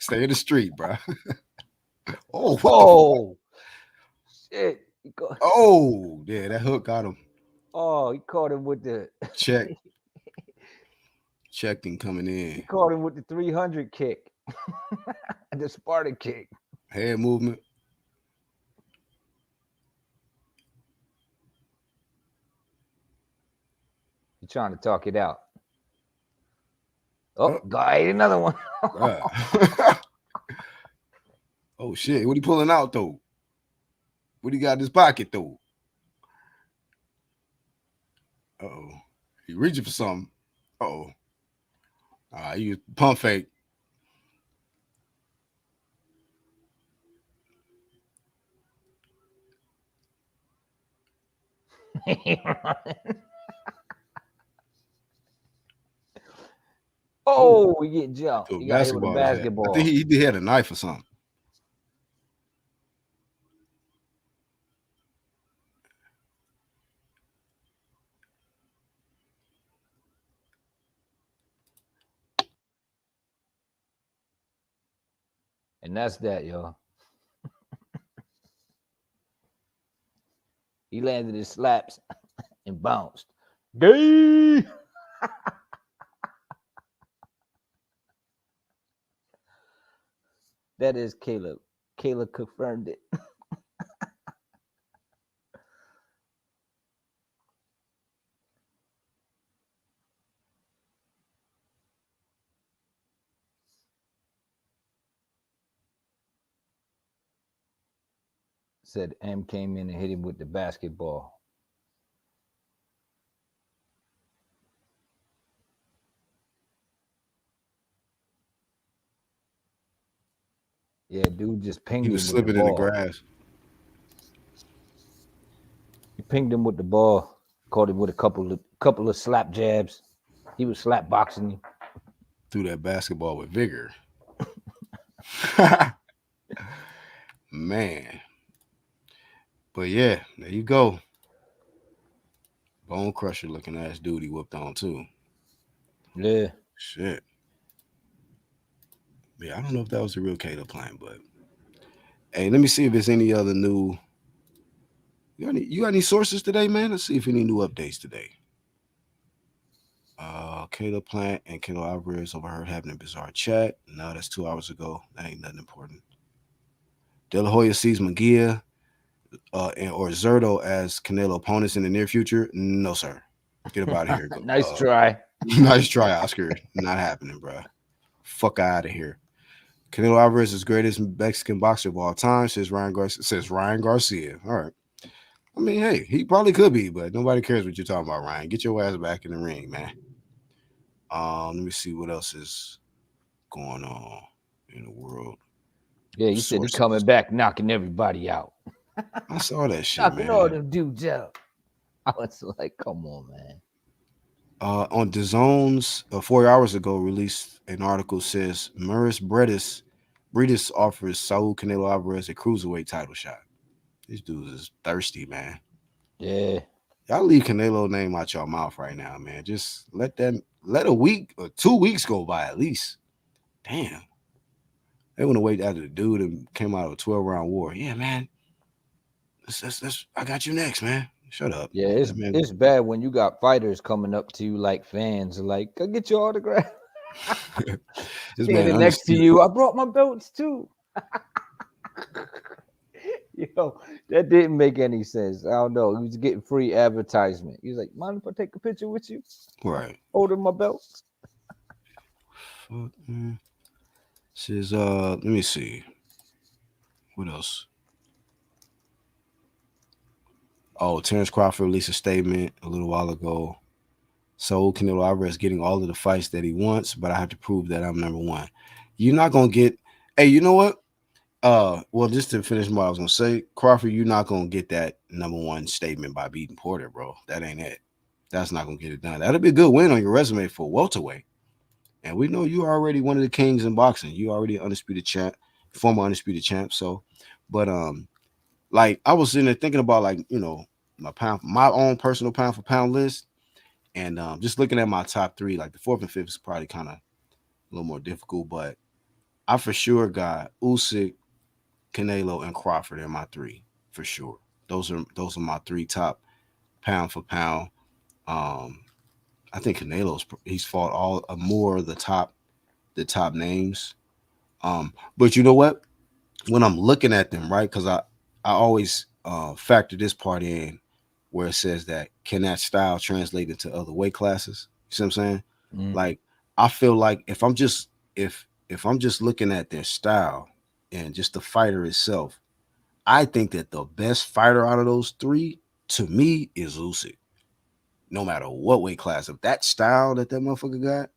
Stay in the street, bro. Oh, what the fuck? Oh, shit. Oh, yeah, that hook got him. Oh, he caught him with the Check. Checked him coming he in. caught him with the 300 kick. The Spartan kick. Head movement. You trying to talk it out. Oh, guy ate another one. Oh shit. What he pulling out though? What he got in his pocket though? Uh-oh. He reaching for something. Uh-oh. You pump fake. Oh, Oh, we get jumped. to a He got hit with a basketball in the head. I think basketball. he did have a knife or something. And that's that, y'all. He landed his slaps and bounced. Gay. That is Caleb. Caleb confirmed it. Said M came in and hit him with the basketball. Yeah, dude just He pinged was him with the slipping in the ball. grass. He pinged him with the ball. Caught him with a couple of slap jabs. He was slap boxing him. Threw that basketball with vigor. Man. But yeah, there you go. Bone crusher looking ass dude he whooped on too. Yeah. Shit. Yeah, I don't know if that was the real Kato plant, but hey, let me see if there's any other new. You got any sources today, man? Let's see if any new updates today. Kato plant and Kato Alvarez overheard having a bizarre chat. No, that's 2 hours ago. That ain't nothing important. De La Hoya sees Munguia or Zerto as Canelo opponents in the near future. No, sir. Get up out of here. Go. Nice try. Nice try, Oscar. Not happening, bro. Fuck out of here. Canelo Alvarez is greatest Mexican boxer of all time, says Ryan Garcia. Says Ryan Garcia. All right. I mean, hey, he probably could be, but nobody cares what you're talking about, Ryan. Get your ass back in the ring, man. Let me see what else is going on in the world. Yeah, he said he Sources. coming back, knocking everybody out. I saw that shit, Knocking all man. them dudes out. I was like, come on, man. On the zones 4 hours ago, released an article says Maurice Bredis offers Saul Canelo Alvarez a cruiserweight title shot. These dudes is thirsty, man. Yeah. Y'all leave Canelo name out your mouth right now, man. Just let a week or 2 weeks go by at least. Damn. They want to wait after the dude and came out of a 12-round war. Yeah, man. I got you next, man. Shut up. Yeah, Let it's that man it's bad when you got fighters coming up to you like fans, like, go get your autograph. this man Standing next to undisputed. you. I brought my belts too. Yo, that didn't make any sense. I don't know. He was getting free advertisement. He was like, mind if I take a picture with you? Right. Holding my belts. Fuck, man. Says let me see. What else? Oh, Terrence Crawford released a statement a little while ago. So Canelo Alvarez getting all of the fights that he wants, but I have to prove that I'm number one. You're not gonna get. Hey, you know what? Well, just to finish what I was gonna say, Crawford, you're not gonna get that number one statement by beating Porter, bro. That ain't it. That's not gonna get it done. That'll be a good win on your resume for welterweight. And we know you are already one of the kings in boxing. You already undisputed champ, former undisputed champ. So, but like I was sitting there thinking about like my own personal pound for pound list, and just looking at my top three, like the fourth and fifth is probably kind of a little more difficult, but I for sure got Usyk, Canelo, and Crawford in my three for sure. Those are my three top pound for pound. Um, I think he's fought all more of the top names. But you know what? When I'm looking at them, right? Because I always factor this part in where it says that can that style translate into other weight classes? You see what I'm saying? Mm. Like I feel like if I'm just looking at their style and just the fighter itself, I think that the best fighter out of those three to me is Usyk. no matter what weight class. If that style that motherfucker got,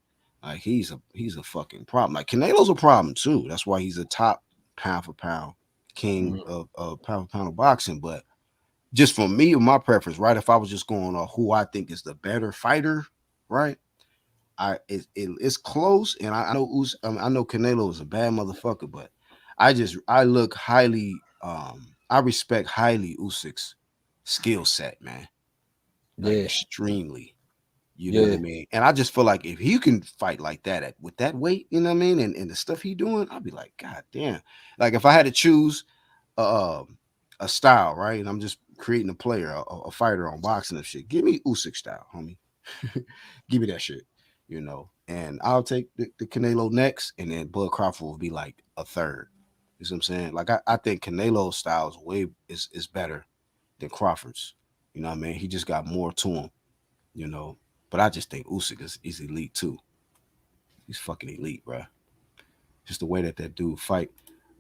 like he's a fucking problem. Like Canelo's a problem too. That's why he's a top pound for pound king Mhm. of pound for pound of boxing. But just for me, my preference, right? If I was just going on who I think is the better fighter, right? It's close, and I know I know Canelo is a bad motherfucker, but I look highly, I respect highly Usyk's skill set, man, like Yeah, extremely. You know what I yeah. mean? And I just feel like if he can fight like that with that weight, you know what I mean, and the stuff he doing, I'd be like, God damn. Like if I had to choose uh, a style, right, and I'm just creating a player, a fighter on boxing and shit, give me Usyk style, homie. Give me that shit, you know. And I'll take the Canelo next, and then Bud Crawford will be like a third. You see what I'm saying? Like I think Canelo's style is better than Crawford's. You know what I mean? He just got more to him, you know. But I just think Usyk is elite too. He's fucking elite, bro. Just the way that dude fight.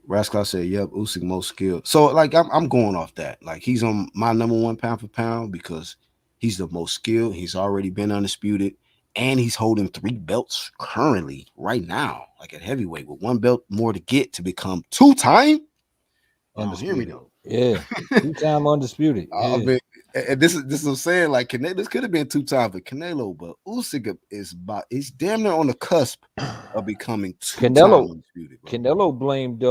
Rascal said, "Yep, Usyk most skilled." So like I'm going off that. Like he's on my number one pound for pound because he's the most skilled. He's already been undisputed, and he's holding 3 belts currently right now, like at heavyweight, with 1 belt more to get to become 2-time. Y'all hear me Undisputed. though? Yeah. 2-time undisputed. I Yeah. mean, and this is what I'm saying. Like this could have been 2 times for Canelo, but Usyk is about he's damn near on the cusp of becoming 2 time Canelo undisputed, bro. Canelo blamed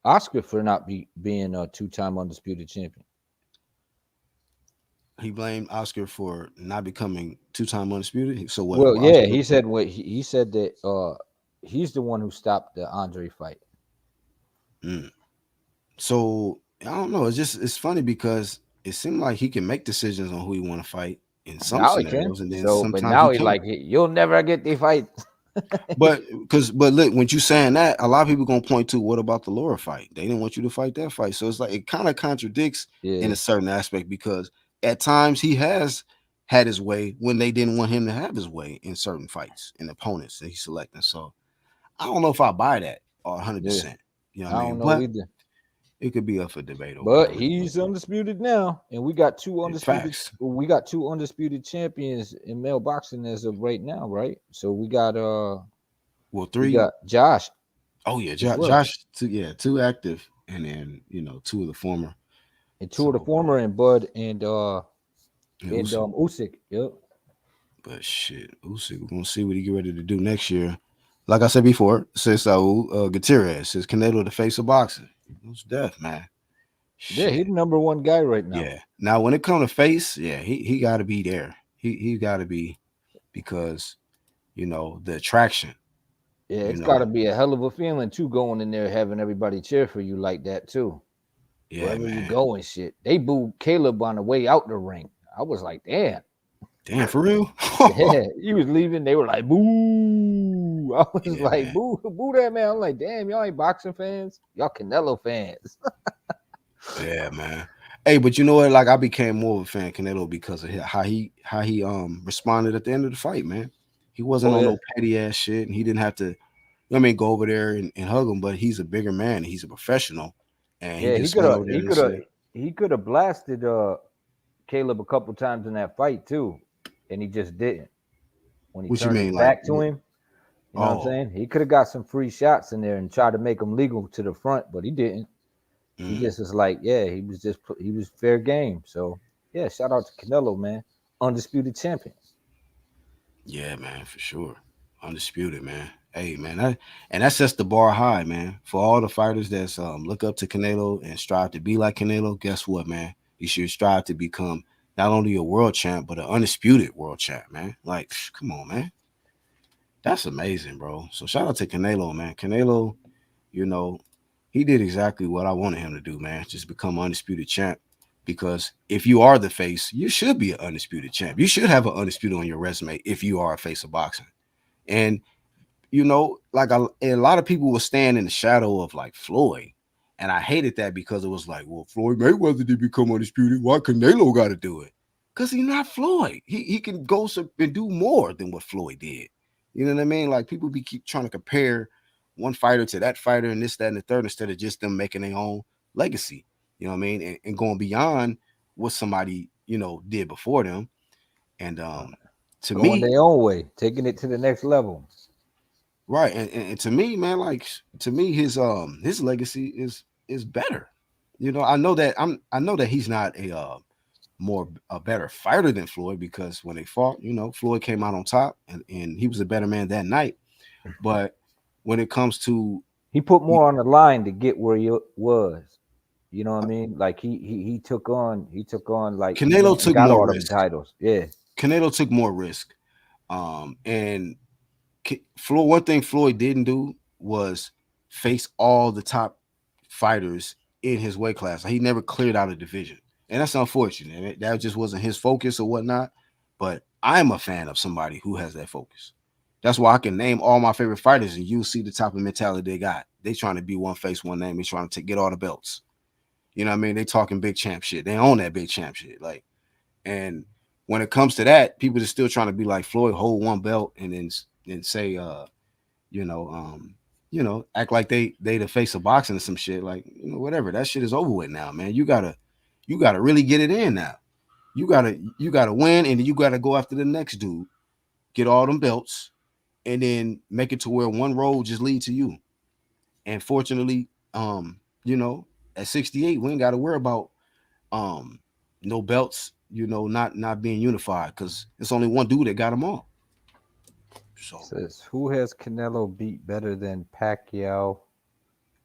Oscar for not being a 2-time undisputed champion. He blamed Oscar for not becoming 2 time undisputed. So what? Well, yeah, Oscar, he said he said that he's the one who stopped the Andre fight. mm. So I don't know. It's funny because it seemed like he can make decisions on who he want to fight in some Now he can. scenarios, and then So, but sometimes now he he can't. like you'll never get the fight. But look, when you saying that, a lot of people gonna point to what about the Laura fight? They didn't want you to fight that fight, so it's like it kind of contradicts in Yeah, a certain aspect because at times he has had his way when they didn't want him to have his way in certain fights and opponents that he's selecting. So I don't know if I buy that or yeah. 100%. You know I what I don't mean? know But either. it could be up for debate or But whatever. he's undisputed now, and we got two Yeah, undisputed. facts. We got two undisputed champions in male boxing as of right now, right? So Well, we three. got Josh Oh yeah, as well, Josh. Two active, and then two of the former. and two of the So former, and Bud yeah, and Usyk. Usyk. Yep. But shit, Usyk, we're gonna see what he get ready to do next year. Like I said before, says Saul Gutierrez, says Canelo the face of boxing. It's death, man. Yeah, he's Shit. the number one guy right now. Yeah. Now when it comes to face, yeah, he got to be there. He got to be because the attraction. Yeah, You it's got to know, be a hell of a feeling too, going in there having everybody cheer for you like that too. yeah, Wherever you man. go and shit. They booed Caleb on the way out the ring. I was like, damn. Damn, for real. Yeah, he was leaving. They were like, boo. I was Yeah, like, man. boo, boo that man. I'm like, damn, y'all ain't boxing fans. Y'all Canelo fans. Yeah, man. Hey, but you know what? Like I became more of a fan of Canelo because of how he responded at the end of the fight, man. He wasn't Oh on yeah, no petty ass shit, and he didn't have to. I mean, go over there and hug him, but he's a bigger man. And he's a professional, and he yeah. He just could went have, over there he and could have, said, he could have blasted Caleb a couple times in that fight too, and he just didn't. When he "What you turned his mean, like, back to him, you know what I'm oh, saying? He could have got some free shots in there and tried to make them legal to the front, but he didn't. He mm, just was like, yeah, he was fair game. So yeah, shout out to Canelo, man, undisputed champion. yeah, man, for sure, undisputed, man. Hey, man, that sets the bar high, man, for all the fighters that's look up to Canelo and strive to be like Canelo. Guess what, man? You should strive to become not only a world champ but an undisputed world champ, man. Like, come on, man, that's amazing, bro. So shout out to Canelo, man. Canelo, you know, he did exactly what I wanted him to do, man. Just become undisputed champ. Because if you are the face, you should be an undisputed champ. You should have an undisputed on your resume if you are a face of boxing. And like a lot of people will stand in the shadow of like Floyd. And I hated that because it was like, well, Floyd Mayweather did become undisputed. Why Canelo got to do it? Because he's not Floyd. He can go and do more than what Floyd did. You know what I mean? Like people keep trying to compare one fighter to that fighter and this, that, and the third instead of just them making their own legacy. You know what I mean? And going beyond what somebody did before them. And to Going me, their own way, taking it to the next level. right, and to me, man, like to me, his legacy is better. I know that he's not a better fighter than Floyd because when they fought, Floyd came out on top and he was a better man that night. But when it comes to He put more on the line to get where he was. You know what I mean? Like he took on like he Canelo went and took got more all them risk. titles. Yeah. Canelo took more risk. And Floyd, one thing Floyd didn't do was face all the top fighters in his weight class. He never cleared out a division, and that's unfortunate. That just wasn't his focus or whatnot. But I'm a fan of somebody who has that focus. That's why I can name all my favorite fighters, and you'll see the type of mentality they got. They trying to be one face, one name. They trying to get all the belts. You know what I mean? They talking big champ shit. They own that big champ shit. Like, and when it comes to that, people are still trying to be like Floyd, hold one belt, and then say, you know, um, act like they the face of boxing or some shit. Like, whatever. That shit is over with now, man. You gotta really get it in now. You gotta win, and then you gotta go after the next dude, get all them belts, and then make it to where one road just lead to you. And fortunately, you know, at 68, we ain't got to worry about um no belts, not being unified because it's only one dude that got them all. So Says who has Canelo beat better than Pacquiao,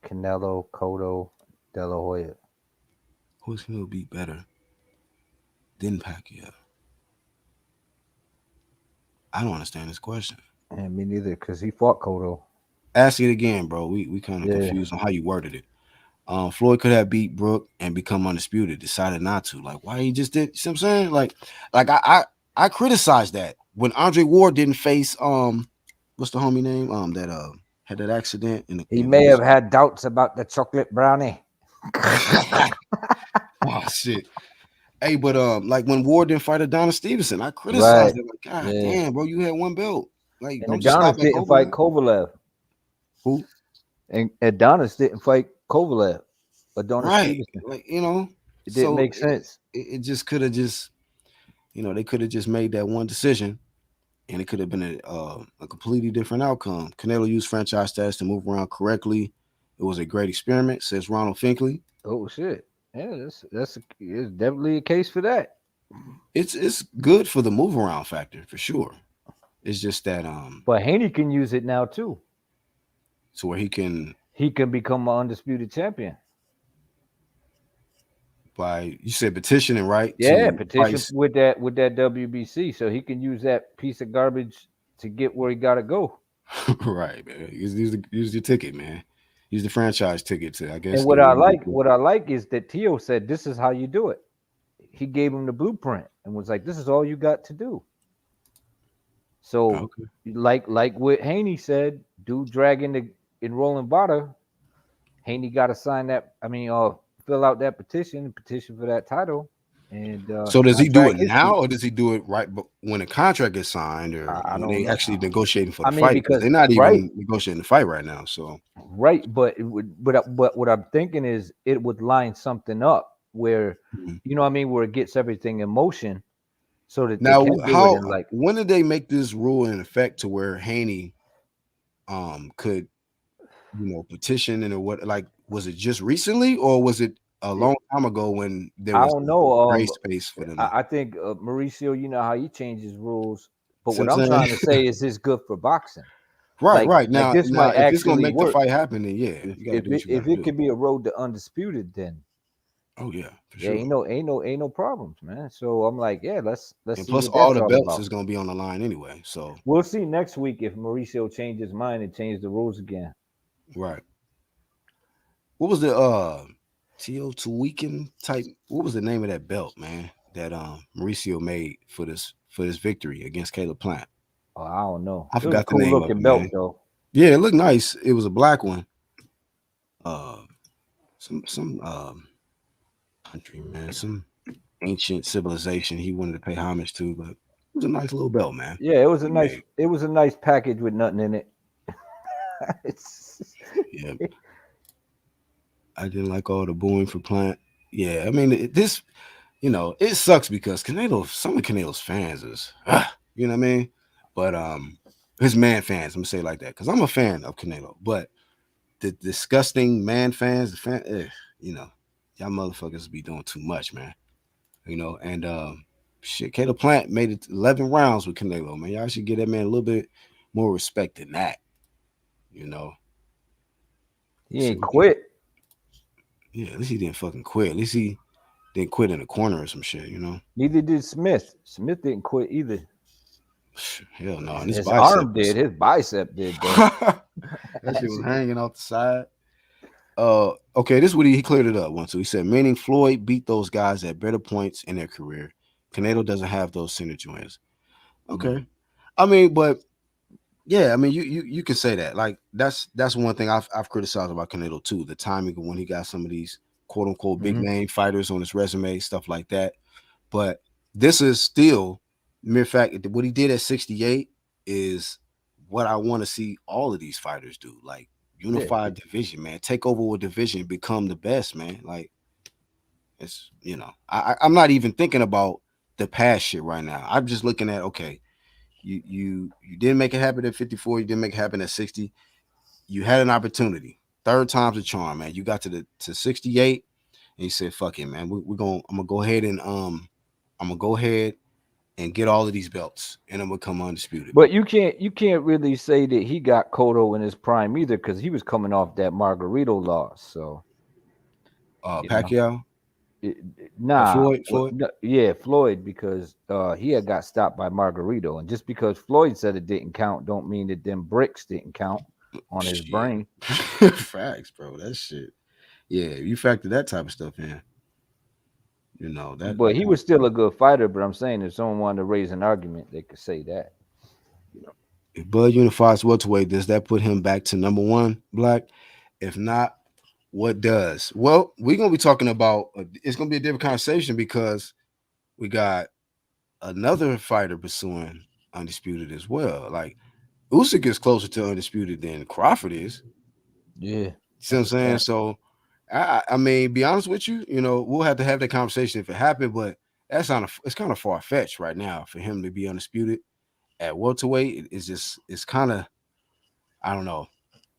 Canelo, Cotto, De La Hoya? who's gonna be better than Pacquiao? I don't understand this question. And me neither, because he fought Cotto. Ask it again, bro. We kind of Yeah. confused on how you worded it. Floyd could have beat Brook and become undisputed, decided not to. Like, why he just did? You see what I'm saying? Like I criticized that when Andre Ward didn't face what's the homie name that had that accident He when may he have was had doubts about the chocolate brownie. oh shit. Hey, but like when Ward didn't fight Adonis Stevenson, I Right. criticized him like, God Yeah. damn, bro, you had one belt. Like, And don't just stop Adonis at didn't fight Kovalev. Kovalev. Who? And Adonis didn't fight Kovalev. Adonis Right. Stevenson. Like, It didn't so make sense. it just could have just, they could have just made that one decision and it could have been a completely different outcome. Canelo used franchise stats to move around correctly. It was a great experiment, says Ronald Finkley. Oh shit. Yeah, it's definitely a case for that. It's good for the move around factor for sure. It's just that But Haney can use it now too. to where he can He can become an undisputed champion. by you said petitioning right Yeah, to petition price with that WBC, so he can use that piece of garbage to get where he got to go. right, man. Use the ticket, man. Use the franchise ticket to I And guess what get I where you like, need to. what I like is that Tio said, "This is how you do it." He gave him the blueprint and was like, "This is all you got to do." So, Okay. like what Haney said, dude dragging the in Rolling Vada, Haney got to sign that. I mean, fill out that petition for that title, and So does he not do drag it his now, feet. or does he do it right when the contract gets signed, or I when don't they know. actually negotiating for I the mean, fight? Because because they're not right, even negotiating the fight right now. So right, but what I'm thinking is it would line something up where mhm. you know what I mean, where it gets everything in motion, so that they Now, can do it how in like when did they make this rule in effect to where Haney could petition and or what? Like, was it just recently, or was it a it, long time ago when there I was don't know. gray space for them? I think Mauricio, you know how he changes rules, but See what what I'm I'm saying? trying to say is this good for boxing? Right, Like right. like Now, this now, might if it's gonna actually make the work. fight happen, then yeah, If you got to if do what it you got if to it do. could be a road to undisputed, then Oh yeah, for yeah, sure. ain't no problems, man. So I'm like, yeah, let's And see plus, what all that's the all belts about. is gonna be on the line anyway. So We'll see next week if Mauricio changes his mind and change the rules again. right. What was the Tio Tweaking type? What was the name of that belt, man? That Mauricio made for this victory against Caleb Plant. Oh, I don't know. I It was a forgot the cool name of it, looking belt man. though. Yeah, it looked nice. It was a black one. Uh, some country, man, some ancient civilization he wanted to pay homage to, but it was a nice little belt, man. Yeah, He made. it was a nice package with nothing in it. It's- Yeah, I didn't like all the booing for Plant. Yeah, I mean this. it sucks because Canelo, some of Canelo's fans is, you know what I mean? But his man fans, I'm gonna say it like that, because I'm a fan of Canelo. But the disgusting man fans, you know, y'all motherfuckers be doing too much, man. And shit, Caleb Plant made it 11 rounds with Canelo, man. Y'all should give that man a little bit more respect than that, you know. He So ain't we can, quit. yeah, at least he didn't fucking quit. At least he didn't quit in the corner or some shit. Neither did Smith. Smith didn't quit either. Hell no, and his His bicep arm did. was His bicep did though. that shit was hanging off the side. Okay, this is what he cleared it up once. So he said, meaning Floyd beat those guys at better points in their career. Canelo doesn't have those signature wins. Mm. Okay, I mean, but yeah, I mean, you can say that. Like that's one thing I've criticized about Canelo too. The timing of when he got some of these quote unquote big Mhm. name fighters on his resume, stuff like that. But this is still mere fact. What he did at 68 is what I want to see all of these fighters do. Like Yeah. unified division, man. Take over a division, become the best, man. Like it's I'm not even thinking about the past shit right now. I'm just looking at okay, you didn't make it happen at 54. You didn't make it happen at 60. You had an opportunity. Third time's a charm, man. You got to 68, and you said, "Fuck it, man. I'm gonna go ahead and get all of these belts, and I'm gonna come undisputed." But you can't really say that he got Cotto in his prime either, because he was coming off that Margarito loss. So you know, Pacquiao or nah, Floyd? Floyd? yeah, Floyd, because he had got stopped by Margarito, and just because Floyd said it didn't count, don't mean that them bricks didn't count on his Shit, brain. facts, bro. That shit. Yeah, you factor that type of stuff in. But That he kind was still a good fighter. But I'm saying, if someone wanted to raise an argument, they could say that. You know. if Bud unifies welterweight, does that put him back to number one, Black? If not, what does? Well, we're gonna be talking about. It's gonna be a different conversation because we got another fighter pursuing undisputed as well. Like Usyk is closer to undisputed than Crawford is. Yeah, See what I'm that's a saying? fact. So, I mean, be honest with you, we'll have to have that conversation if it happened, but it's kind of far fetched right now for him to be undisputed at welterweight. It's kind of I don't know.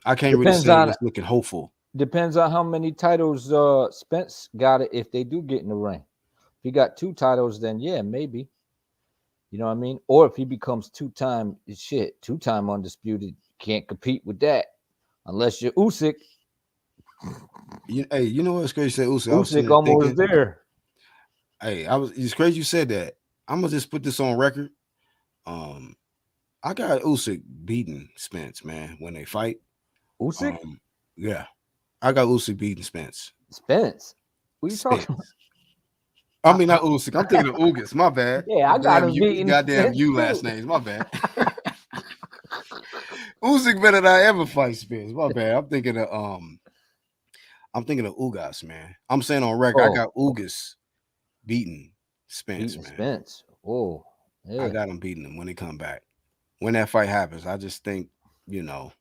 I can't really Depends say on it's looking hopeful. how many titles Spence got it if they do get in the ring. If he got two titles, then yeah, maybe. You know what I mean? Or if he becomes two-time undisputed, can't compete with that unless you're Usyk. Hey, you know what's crazy? Say Usyk. I was sitting Usyk there almost thinking, there. hey, it's crazy you said that. I'm gonna just put this on record. Um, I got Usyk beating Spence, man, when they fight. Usyk, Um, yeah, I got Usyk beating Spence. Spence. What are you talking Spence. I mean, not about? Usyk. I'm thinking of Ugas. My bad. Yeah, I got Damn him you, beating goddamn Spence you too. last names. My bad. Usyk better not ever fight Spence. My bad. I'm thinking of Ugas, man. I'm saying on record, I Oh, got Ugas beating Spence, beating man. Spence. Oh, I yeah. got him beating him when they come back. When that fight happens, I just think, you know,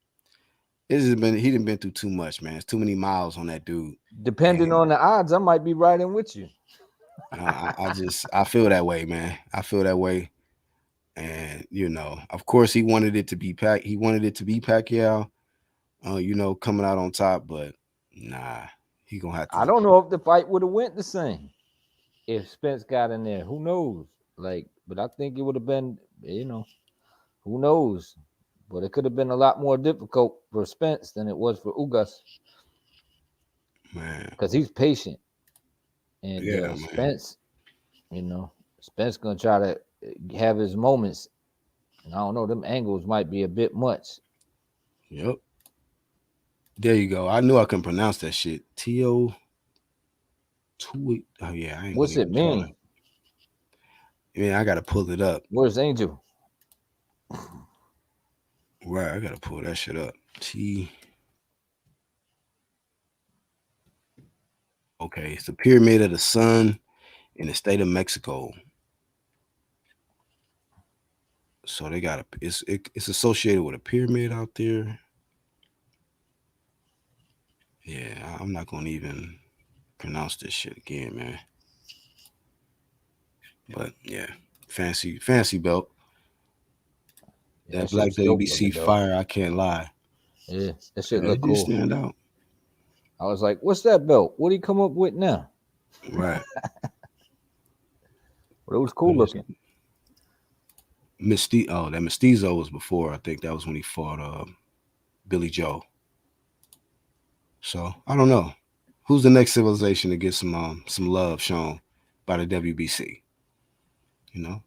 he done been through too much, man. It's too many miles on that dude. Depending And on the odds, I might be riding with you. I feel that way, man. I feel that way. And of course, he wanted it to be He wanted it to be Pacquiao. Coming out on top, but nah, he gonna have to. I don't know if the fight would have went the same if Spence got in there. Who knows? Like, but I think it would have been, who knows? But it could have been a lot more difficult for Spence than it was for Ugas, Man, because he's patient. And yeah, man. you know, Spence gonna try to have his moments. And I don't know, them angles might be a bit much. Yep. There you go. I knew I couldn't pronounce that shit. T-O two. Oh yeah, I ain't gonna What's it even try. mean? Man, I gotta pull it up. Where's Angel? Right, I gotta pull that shit up. T. Okay, it's the Pyramid of the Sun in the state of Mexico. So they got it's associated with a pyramid out there. Yeah, I'm not gonna even pronounce this shit again, man. But yeah, fancy belt. Yeah, That that shit black was dope WBC looking though. fire, I can't lie. Yeah, that shit Yeah, it looked did cool. stand out. I was like, "What's that belt? What do you come up with now?" Right. But it was cool looking. That Mystizo was before. I think that was when he fought Billy Joe. So I don't know. Who's the next civilization to get some love shown by the WBC? You know,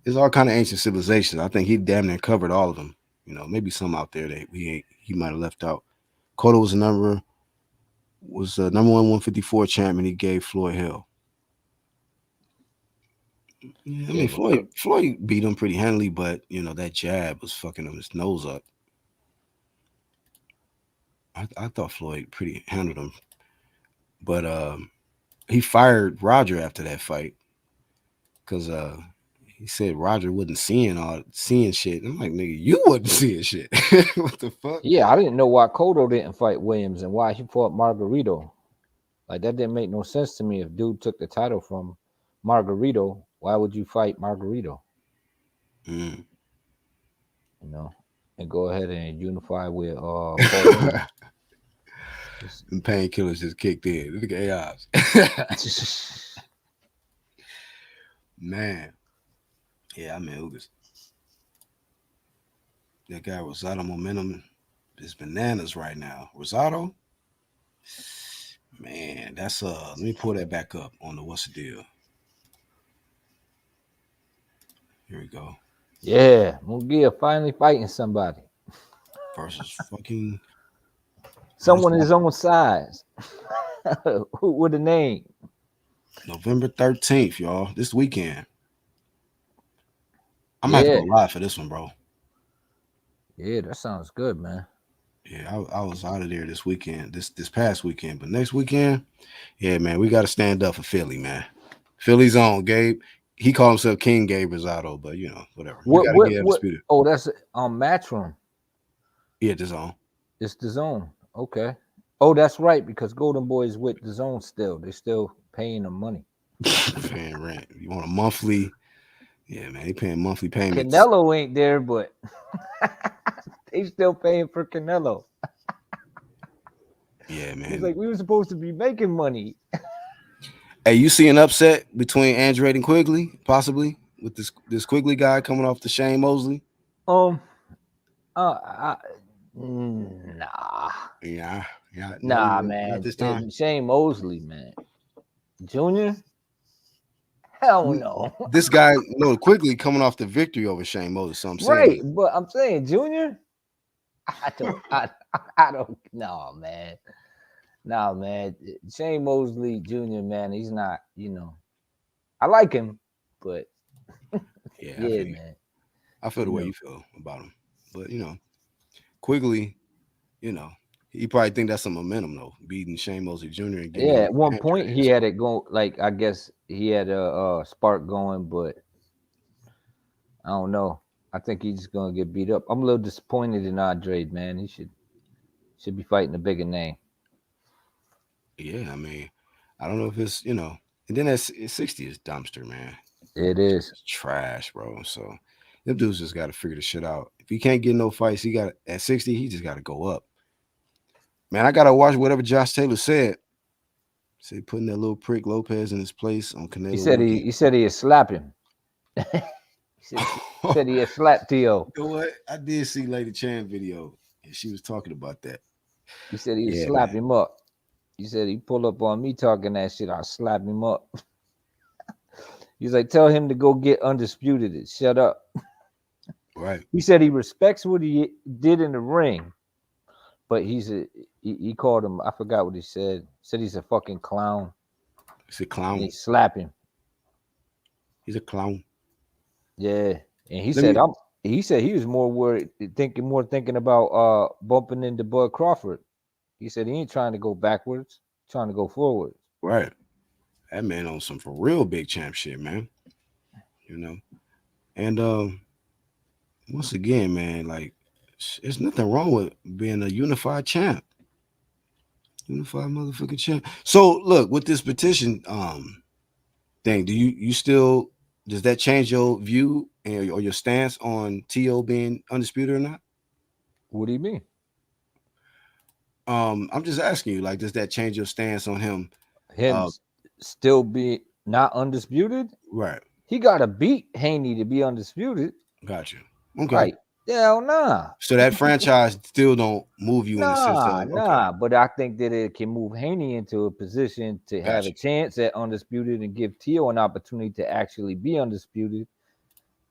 it's all kind of ancient civilizations. I think he damn near covered all of them. You know, maybe some out there that he might have left out. Cotto was the number 154 champion. He gave Floyd hell. Yeah, I Yeah, mean but Floyd beat him pretty handily, but that jab was fucking him his nose up. I thought Floyd pretty handled him, but he fired Roger after that fight because he said Roger wasn't seeing shit. I'm like, nigga, you wasn't seeing shit. What the fuck? yeah, I didn't know why Cotto didn't fight Williams and why he fought Margarito. Like that didn't make no sense to me. If dude took the title from Margarito, why would you fight Margarito? Mm. You know, and go ahead and unify with Paul Williams. And painkillers just kicked in. Look at AIs. Man, yeah, I mean, that guy Rosado momentum is bananas right now. Rosado, man, that's let me pull that back up on the what's the deal. Here we go. Yeah, Munguia finally fighting somebody. Versus fucking Someone versus his own size. Who with a name? November 13th, y'all. This weekend. I'm gonna have to Yeah. go live for this one, bro. Yeah, that sounds good, man. Yeah, I was out of there this weekend, this past weekend, but next weekend, yeah, man, we got to stand up for Philly, man. Philly's on, Gabe. He called himself King Gabe Rosado, but whatever. You got to get What undisputed. oh that's Matchroom. Yeah, this on. It's the zone. Okay. Oh, that's right, because Golden Boy is with the zone still. They still paying them money. Paying rent. You want a monthly? Yeah, man, they paying monthly payments. Canelo ain't there, but they still paying for Canelo. Yeah, He's man. like, we were supposed to be making money. Hey, you see an upset between Andrade and Quigley, possibly with this Quigley guy coming off the Shane Mosley? Um, I, nah, Yeah, yeah, nah, not man. this time. Shane Mosley, man. Junior, hell no. This guy, Quigley coming off the victory over Shane Mosley. So I'm saying, Right, like, but I'm saying Junior, I don't, no, man. No, man. Shane Mosley Jr., man, he's not, I like him, but yeah, yeah, man. I feel the You way know. you feel about him. But Quigley, you know, he probably think that's some momentum though, beating Shane Mosley Jr. and getting Yeah, him at one point Andrade. he So had it going, like I guess he had a spark going, but I don't know. I think he's just gonna get beat up. I'm a little disappointed in Andre, man. He should be fighting a bigger name. yeah, I mean, I don't know if and then that's 60 is dumpster, man. It is. It's trash, bro. So them dudes just got to figure the shit out. If he can't get no fights, he got at 60, he just got to go up. Man, I gotta watch whatever Josh Taylor said. Say putting that little prick Lopez in his place on He Canelo said weekend. he said he'd slap him. Said he had slapped Tio. You know what? I did see Lady Chan video, and she was talking about that. He said he'd Yeah, slap man. him up. He said he pull up on me talking that shit. I'll slap him up. He's like, tell him to go get undisputed and shut up. Right. He said he respects what he did in the ring, but he called him. I forgot what he said. Said he's a fucking clown. He's a And clown. he slapped him. He's a clown. Yeah, and he Let said me. I'm. He said he was more worried, thinking about bumping into Bud Crawford. He said he ain't trying to go backwards, trying to go forward. Right. That man on some for real big champ shit, man. You know. And once again, man, like there's nothing wrong with being a unified champ. Unified motherfucking champ. So look, with this petition thing, do you still Does that change your view or your stance on To being undisputed or not? What do you mean? I'm just asking you, like, does that change your stance on him? Him Uh, still be not undisputed? right. He got to beat Haney to be undisputed, Got you. Okay. right? Hell nah. So that franchise still don't move you in the sense Nah, of okay. nah. But I think that it can move Haney into a position to have Got a you. chance at undisputed and give Tio an opportunity to actually be undisputed.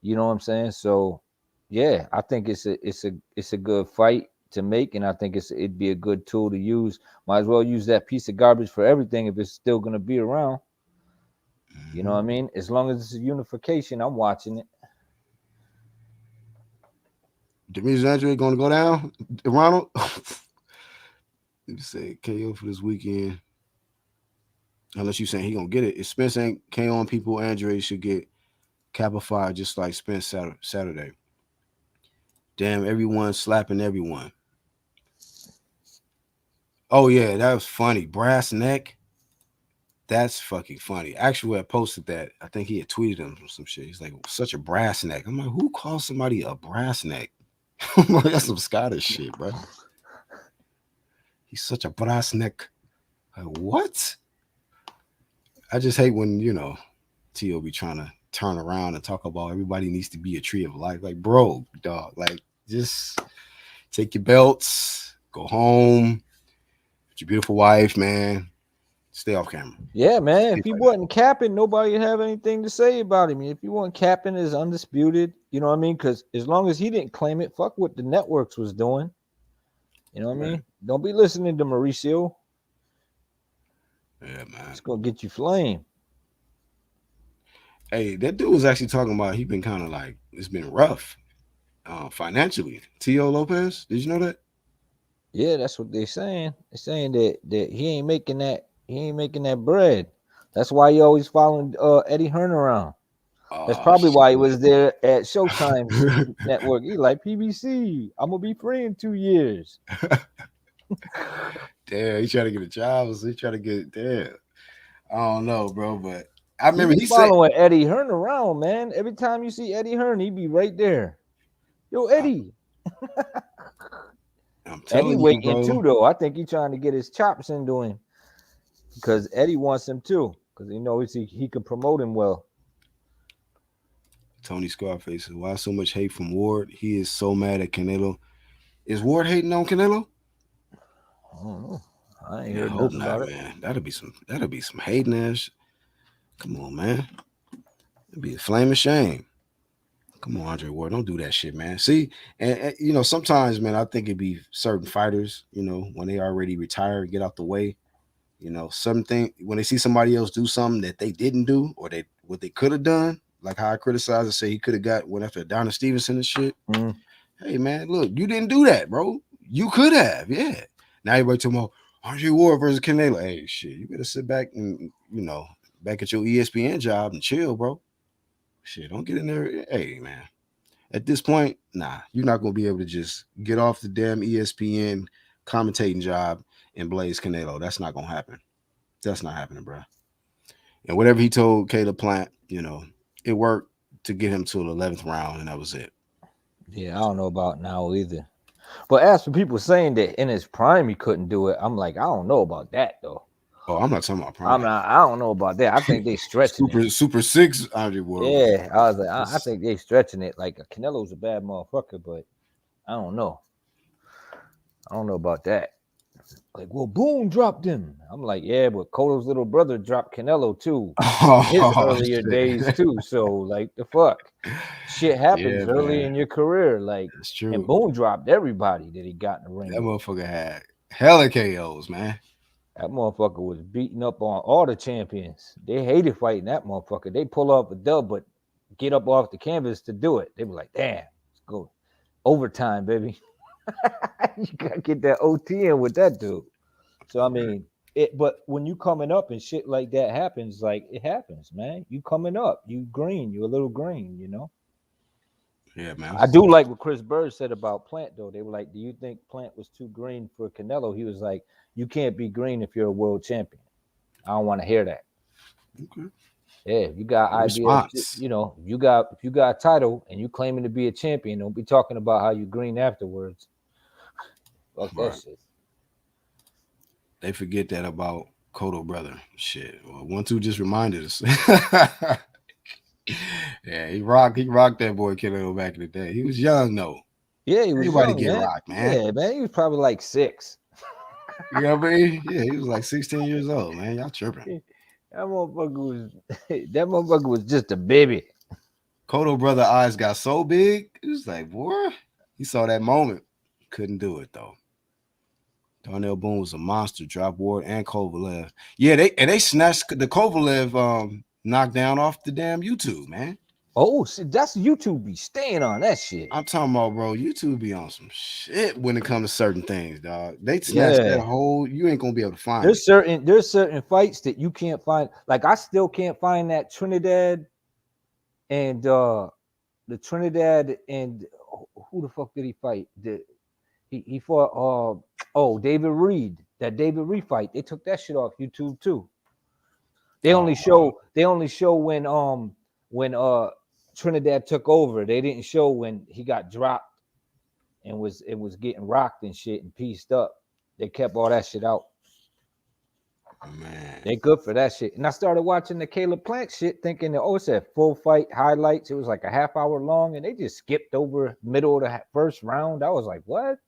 You know what I'm saying? So, yeah, I think it's a good fight to make, and I think it'd be a good tool to use. Might as well use that piece of garbage for everything if it's still gonna be around. You know what I Mhm. mean? As long as it's a unification, I'm watching it. Demetrius Andre going to go down, Ronald. Let me say KO for this weekend. Unless you saying he gonna get it. If Spence ain't KO on people, Andre should get capified just like Spence Saturday. Damn, everyone slapping everyone. Oh yeah, that was funny. Brass neck. That's fucking funny. Actually, I posted that. I think he had tweeted him or some shit. He's like, such a brass neck. I'm like, who calls somebody a brass neck? I'm like, that's some Scottish shit, bro. He's such a brass neck. Like, what? I just hate when, T.O. be trying to turn around and talk about everybody needs to be a tree of life. Like, bro, dog, like, just take your belts, go home with your beautiful wife, man. Stay off camera. Yeah, man. Things If he like that. wasn't capping, nobody would have anything to say about him. If he wasn't capping as undisputed, you know what I mean? Because as long as he didn't claim it, fuck what the networks was doing. You know what I Right. mean? Don't be listening to Mauricio. Yeah, man. It's gonna get you flame. Hey, that dude was actually talking about he been kind of like it's been rough financially. T.O. Lopez, did you know that? Yeah, that's what they're saying. They're saying that he ain't making that bread. That's why he always following Eddie Hearn around. That's Oh probably why he shit. was there at Showtime's network. He like PBC. I'm gonna be free in 2 years. Damn, he trying to get a job. So he trying to get damn. I don't know, bro, but I He remember be he said, following Eddie Hearn around, man. Every time you see Eddie Hearn, he be right there. Yo, I, Eddie. I'm Eddie telling you, waiting bro. too, though. I think he trying to get his chops into him because Eddie wants him too. Because he knows he can promote him well. Tony Scarface says, why so much hate from Ward? He is so mad at Canelo. Is Ward hating on Canelo? I don't know. I ain't Man, I heard hope nothing not, about it. man. That'll be some hating ass. Come on, man. It'd be a flame of shame. Come on, Andre Ward. Don't do that shit, man. See, and sometimes, man, I think it'd be certain fighters, when they already retire, get out the way. Something when they see somebody else do something that they didn't do or they what they could have done, like how I criticize and say he could have went after Donna Stevenson and shit. Mm. Hey man, look, you didn't do that, bro. You could have, yeah. Now everybody talking about Andre Ward versus Canelo. Hey, shit, you better sit back and back at your ESPN job and chill, bro. Shit, don't get in there. Hey man, at this point, nah, you're not gonna be able to just get off the damn ESPN commentating job and blaze Canelo. That's not gonna happen. That's not happening, bro. And whatever he told Caleb Plant, it worked to get him to the 11th round, and that was it. Yeah, I don't know about now either. But as for people saying that in his prime he couldn't do it, I'm like, I don't know about that though. Oh, I'm not talking about I'm prime. not. I don't know about that. I think they stretching it. Super six Andre Ward was. Yeah, I was like, I think they stretching it. Like Canelo's a bad motherfucker, but I don't know. I don't know about that. Like, well, Boone dropped him. I'm like, yeah, but Cotto's little brother dropped Canelo too in his Oh earlier days shit. too. So, like, the fuck, shit Yeah, happens early man. in your career. Like, That's and true. Boone dropped everybody that he got in the ring That with. motherfucker had hella KOs, man. That motherfucker was beating up on all the champions. They hated fighting that motherfucker. They pull off a dub, but get up off the canvas to do it. They were like, damn, let's go overtime, baby. You gotta get that OT in with that dude. So I mean, but when you coming up and shit like that happens, like it happens, man. You coming up, you green, you a little green, you know. Yeah, man. I do like what Chris Bird said about Plant though. They were like, "Do you think Plant was too green for Canelo?" He was like, "You can't be green if you're a world champion." I don't want to hear that. Okay. Yeah, if you got IBF, Response. if you got a title and you claiming to be a champion, don't be talking about how you green afterwards. Fuck that Right. shit. They forget that about Kodo brother. Shit. Well, 1-2 just reminded us. Yeah, he rocked that boy Killer back in the day. He was young though. Yeah, he was Everybody young, get man. rocked, man. Yeah, man, he was probably like 6. You know what I mean? Yeah, he was like 16 years old, man. Y'all tripping. That motherfucker was that motherfucker was just a baby. Kodo brother eyes got so big, it was like, boy. He saw that moment. Couldn't do it though. Darnell Boone was a monster, drop Ward and Kovalev. Yeah, they snatched the Kovalev knockdown off the damn YouTube, man. Oh, shit, that's YouTube be staying on that shit. I'm talking about, bro. YouTube be on some shit when it comes to certain things, dog. They snatched that Yeah. whole. You ain't gonna be able to find it. There's certain fights that you can't find. Like I still can't find that Trinidad and the Trinidad and who the fuck did he fight? He fought David Reed. That David Reed fight. They took that shit off YouTube too. They Oh, only show when Trinidad took over. They didn't show when he got dropped and was getting rocked and shit and pieced up. They kept all that shit out. man. They good for that shit. And I started watching the Caleb Plant shit, thinking that it said full fight highlights. It was like a half hour long, and they just skipped over middle of the first round. I was like, what?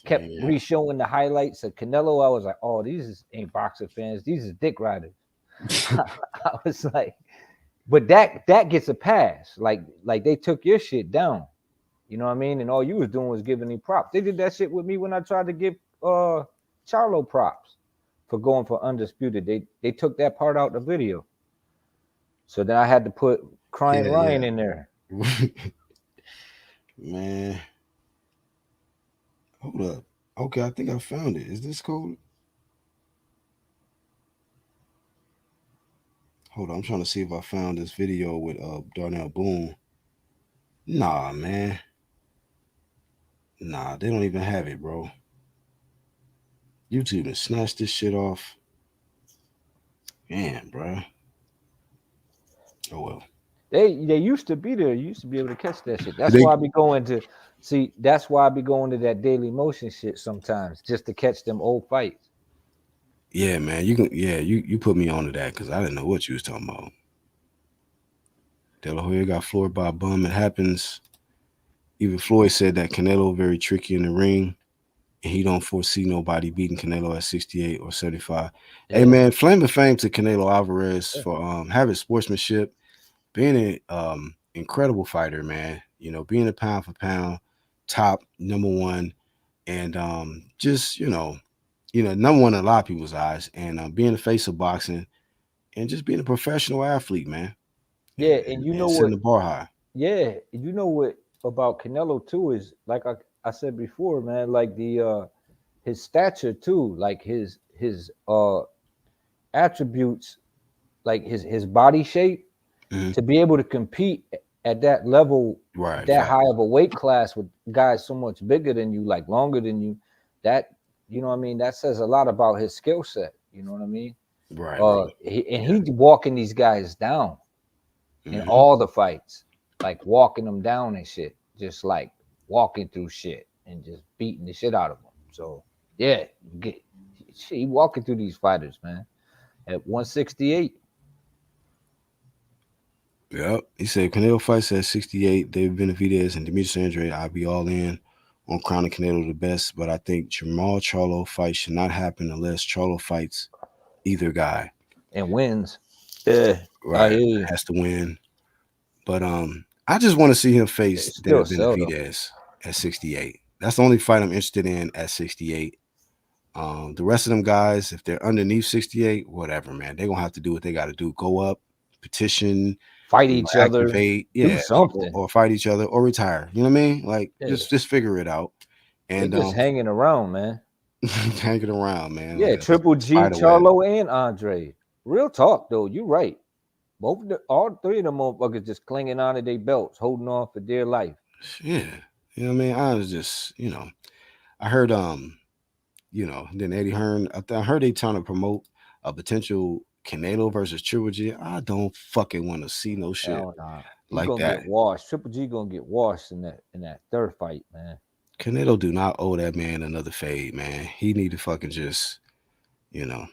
Kept Yeah. re-showing the highlights of Canelo. I was like, oh, ain't boxer fans. These is dick riders. I was like, but that gets a pass. Like they took your shit down. You know what I mean? And all you was doing was giving me props. They did that shit with me when I tried to give Charlo props for going for undisputed. They took that part out the video. So then I had to put Crying Ryan in there. Man, hold up. Okay, I think I found it. Is this code? Hold on, I'm trying to see if I found this video with Darnell Boone. Nah, man. Nah, they don't even have it, bro. YouTube has snatched this shit off. Man, bro. Oh well. They used to be there. You used to be able to catch that shit. That's They why I be going to see. That's why I be going to that Daily Motion shit sometimes, just to catch them old fights. Yeah, man. You can you put me onto that because I didn't know what you was talking about. De La Hoya got floored by a bum. It happens. Even Floyd said that Canelo very tricky in the ring, and he don't foresee nobody beating Canelo at 68 or 75. Hey, Yeah, man, flame of fame to Canelo Alvarez yeah, for having sportsmanship, being an incredible fighter, man. You know, being a pound for pound top number one, and just number one in a lot of people's eyes, and being the face of boxing, and just being a professional athlete, man, yeah. And you and know setting what? the bar high. Yeah, you know what about Canelo too is like I said before, man. Like his stature too, like his attributes, like his body shape Mhm. to be able to compete at that level, Right, that fact. high of a weight class with guys so much bigger than you, like longer than you, that you know what I mean, that says a lot about his skill set. You know what I mean? Right, right. Yeah. He walking these guys down in Hmm. all the fights, like walking them down and shit, just like walking through shit and just beating the shit out of them. So yeah, get, he walking through these fighters, man. At 168, Yep. He said Canelo fights at 68. David Benavidez and Demetrius Andrade. I'll be all in on crowning Canelo the best, but I think Jamal Charlo fight should not happen unless Charlo fights either guy. and wins. Yeah, I Right. hear you. Has to win. But I just want to see him face It's still David sell though. Benavidez at 68. That's the only fight I'm interested in at 68. The rest of them guys, if they're underneath 68, whatever, man. They're gonna have to do what they gotta do. Go up, petition, Fight each other, activate, do yeah, something. or fight each other or retire. You know what I mean? Like Yeah, just figure it out. they And just hanging around, man. hanging around, man, like Yeah, a Triple G, spider web. Charlo, and Andre. Real talk though, you right. All three of them motherfuckers just clinging on to their belts, holding on for dear life. Yeah. You know what I mean? I was just, I heard then Eddie Hearn, I heard they trying to promote a potential Canelo versus Triple G. I don't fucking want to see no shit Hell nah. He like gonna that. get washed. Triple G gonna get washed in that third fight, man. Canelo do not owe that man another fade, man. He need to fucking just, you know,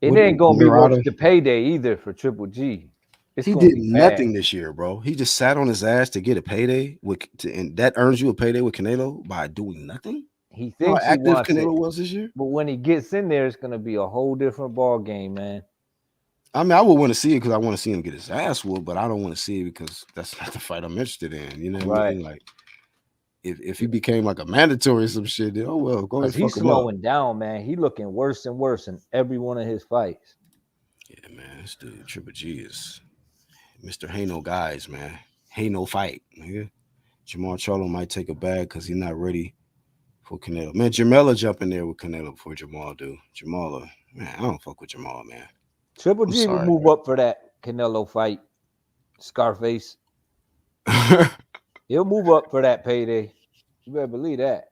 It what ain't gonna be worth Murata. the payday either for Triple G. It's He gonna did be bad. nothing this year, bro. He just sat on his ass to get a payday and that earns you a payday with Canelo by doing nothing. He You know how thinks he active wants Canelo it, was this year? but when he gets in there, it's gonna be a whole different ball game, man. I mean, I would want to see it because I want to see him get his ass whooped, but I don't want to see it because that's not the fight I'm interested in. You know what I Right. mean? Like, if he became like a mandatory or some shit, then oh well, go ahead Cause and fuck he's him up. slowing down, man. He looking worse and worse in every one of his fights. Yeah, man, this dude Triple G is Mr. Hey No Guys, man. Hey No Fight, nigga. Jamal Charlo might take a bag because he's not ready for Canelo. Man, Jamela jump in there with Canelo before Jamal do. Jamal, man, I don't fuck with Jamal, man. Triple I'm G will sorry, move up for that Canelo fight. Scarface. bro. He'll move up for that payday. You better believe that.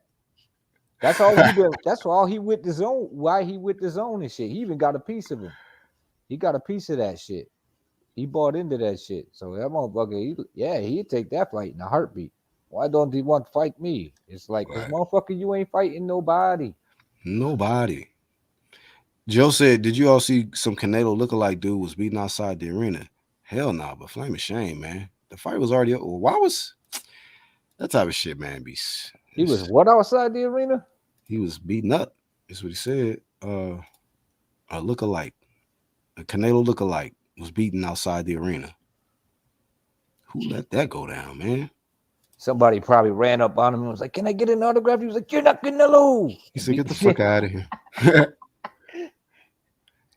That's all he been. That's all he with the zone. Why he with the zone and shit. He even got a piece of him. He got a piece of that shit. He bought into that shit. So that motherfucker, he'd take that fight in a heartbeat. Why don't he want to fight me? It's like, cause Right. motherfucker, you ain't fighting nobody. Nobody. Joe said, "Did you all see some Canelo lookalike dude was beating outside the arena?" Hell no, but flame of shame, man. The fight was already over. Why was that type of shit, man? He was what outside the arena? He was beating up. That's what he said. A lookalike, a Canelo lookalike, was beaten outside the arena. Who let that go down, man? Somebody probably ran up on him and was like, "Can I get an autograph?" He was like, "You're not Canelo," He and said, beat "Get the the fuck shit. out of here."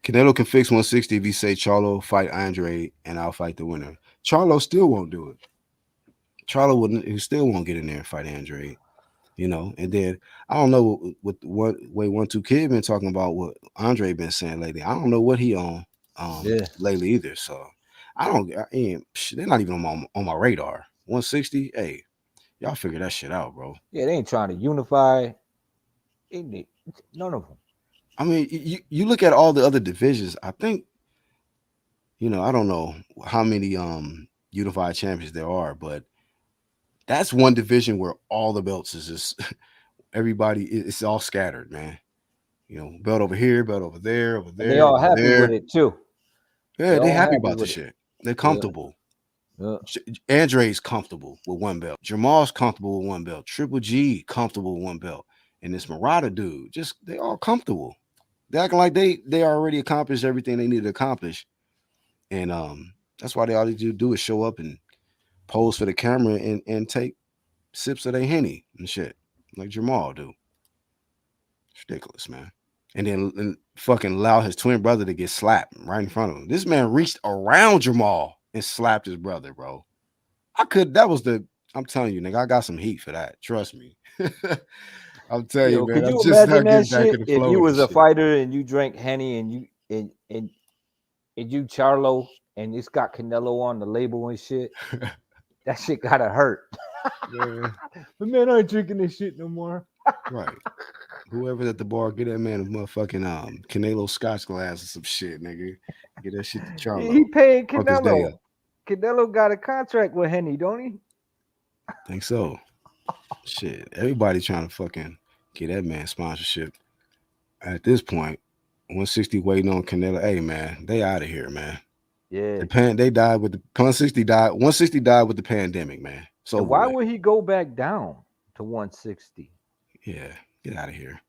Canelo can fix 160 if he say Charlo fight Andre and I'll fight the winner. Charlo still won't do it. Charlo wouldn't. He still won't get in there and fight Andre. And then I don't know what way 1-2 Kid been talking about what Andre been saying lately. I don't know what he on Yeah, lately either. So I don't. They're not even on my radar. 160. Hey, y'all figure that shit out, bro. yeah, they ain't trying to unify. None of them. I mean, you look at all the other divisions. I think I don't know how many unified champions there are, but that's one division where all the belts is just everybody. It's all scattered, man. Belt over here, belt over there, over And they there, all over happy with there. it too. They Yeah, they all happy happy about the with it. shit. They're Yeah, comfortable. yeah. Andre's comfortable with one belt. Jamal's comfortable with one belt. Triple G comfortable with one belt. And this Murata dude, just they all comfortable. They acting like they already accomplished everything they need to accomplish. And that's why they all they do is show up and pose for the camera and take sips of their henny and shit. Like Jamal do. It's ridiculous, man. And then fucking allow his twin brother to get slapped right in front of him. This man reached around Jamal and slapped his brother, bro. I'm telling you, nigga, I got some heat for that. Trust me. I'm telling you, Yo, man, could I'm you just imagine not that getting back shit in the if flow you of was this a shit. fighter and you drank Henny and you Charlo and it's got Canelo on the label and shit? That shit gotta hurt. Man, But man, I ain't drinking this shit no more. right. Whoever's at the bar, get that man a motherfucking Canelo Scotch glass or some shit, nigga. Get that shit to He Charlo. paying Fuck his day up. Canelo. Canelo got a contract with Henny, don't he? Think so. Shit. Everybody trying to fucking get that man sponsorship. At this point, 160 waiting on Canelo. Hey man, they out of here, man. Yeah. They died with the 160 died. 160 died with the pandemic, man. It's And over why with. would he go back down to 160? Yeah, get out of here.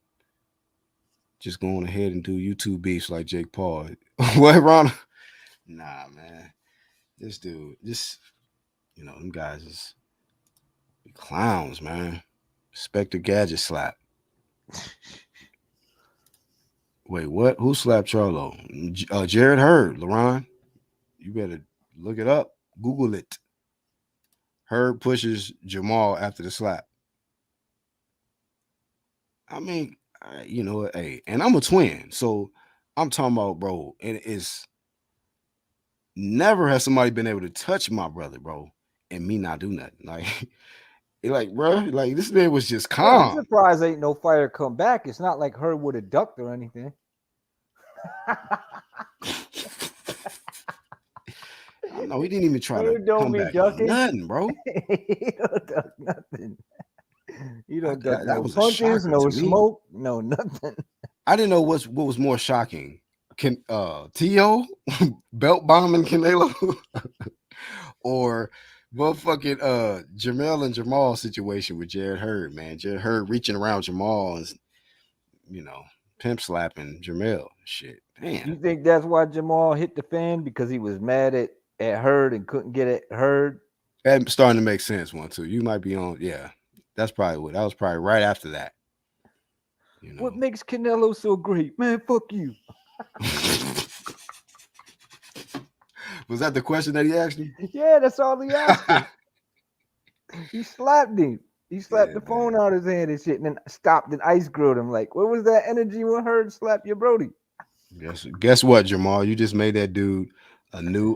Just going ahead and do YouTube beefs like Jake Paul. What, Ron? Nah, man. This dude, them guys is clowns, man. Spectre Gadget slap. Wait, what? Who slapped Charlo? Jared Hurd, LaRon. You better look it up. Google it. Hurd pushes Jamal after the slap. I mean, you know what? Hey, and I'm a twin, so I'm talking about, bro. And it's never has somebody been able to touch my brother, bro, and me not do nothing. Like, bro, like this man was just Yeah, I'm calm. surprised ain't no fire come back. It's not like her would have ducked or anything. No, he didn't even try to Bird don't come be back on ducking. nothing, bro. He don't duck nothing. He don't duck That no was a punches, shocker no to me. smoke, no nothing. I didn't know what was more shocking. Can T.O. belt bombing Canelo or motherfucking Jamel and Jamal situation with Jared Hurd, man. Jared Hurd reaching around Jamal and you know, pimp slapping Jamel. Shit. Damn. You think that's why Jamal hit the fan because he was mad at Hurd and couldn't get it Hurd? That's starting to make sense, one too. You might be on, yeah. That's probably what that was probably right after that. You know. What makes Canelo so great, man? Fuck you. Was that the question that he asked him? Yeah, that's all he asked him. He slapped him. He slapped Yeah, the phone man. out his hand and shit, and then stopped and ice grilled him. Like, what was that energy when Hurd slapped your Brody? Guess what, Jamal? You just made that dude a new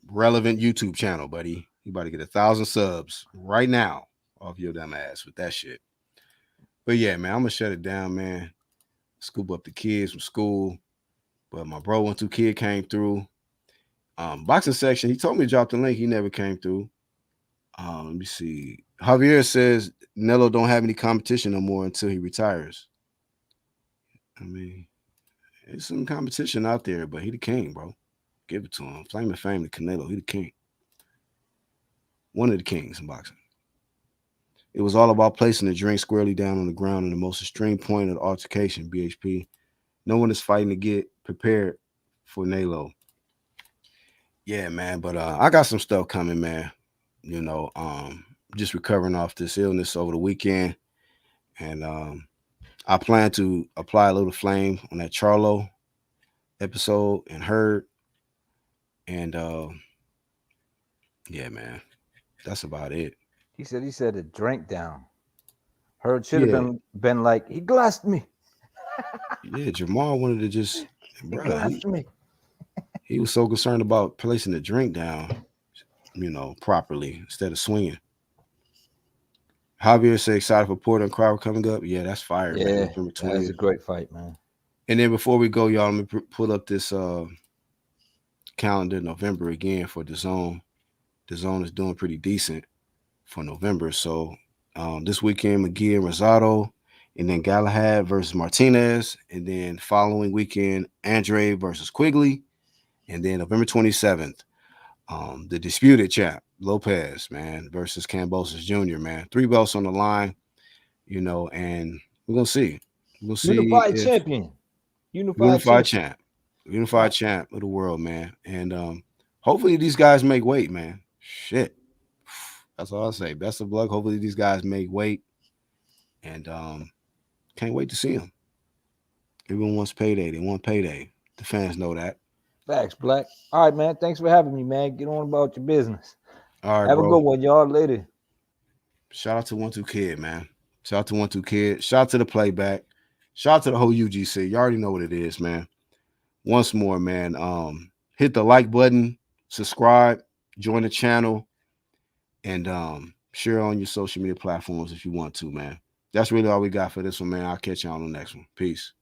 relevant YouTube channel, buddy. You about to get 1,000 subs right now off your dumb ass with that shit. But yeah, man, I'm gonna shut it down, man. Scoop up the kids from school. But my bro 1-2 Kid came through. Boxing section, he told me to drop the link. He never came through. Let me see. Javier says Nello don't have any competition no more until he retires. I mean, there's some competition out there, but he the king, bro. Give it to him. Flame of fame to Canelo. He the king. One of the kings in boxing. It was all about placing the drink squarely down on the ground in the most extreme point of the altercation, BHP. No one is fighting to get prepared for Nalo. Yeah, man. But I got some stuff coming, man. You know, just recovering off this illness over the weekend. And I plan to apply a little flame on that Charlo episode and Herd. And yeah, man. That's about it. He said a drink down. Hurd should have Yeah, been like, he glassed me. yeah. Jamal wanted to just, He bro. glassed me. He was so concerned about placing the drink down, properly instead of swinging. Javier said excited for Porter and Crowder coming up. Yeah, that's fire, man. Yeah, November that's a 20th. great fight, man. And then before we go, y'all, let me pull up this calendar November again for the zone. The zone is doing pretty decent for November. So this weekend, McGee and Rosado, and then Galahad versus Martinez, and then following weekend, Andre versus Quigley, and then November 27th, the disputed champ Lopez, man, versus Cambosis Jr., man. 3 belts on the line, and we're gonna see. We'll see Unified if champion. Unified unified champion. champ, unified Right. champ of the world, man. And hopefully these guys make weight, man. Shit. That's all I say. Best of luck. Hopefully these guys make weight. And can't wait to see them. Everyone wants payday. They want payday. The fans know that. Facts, Black. All right, man. Thanks for having me, man. Get on about your business. All right, Have a good bro. one, y'all. Later. Shout out to 1-2 Kid, man. Shout out to 1-2 Kid. Shout out to the playback. Shout out to the whole UGC. You already know what it is, man. Once more, man. Hit the like button, subscribe, join the channel, and share on your social media platforms if you want to, man. That's really all we got for this one, man. I'll catch you on the next one. Peace.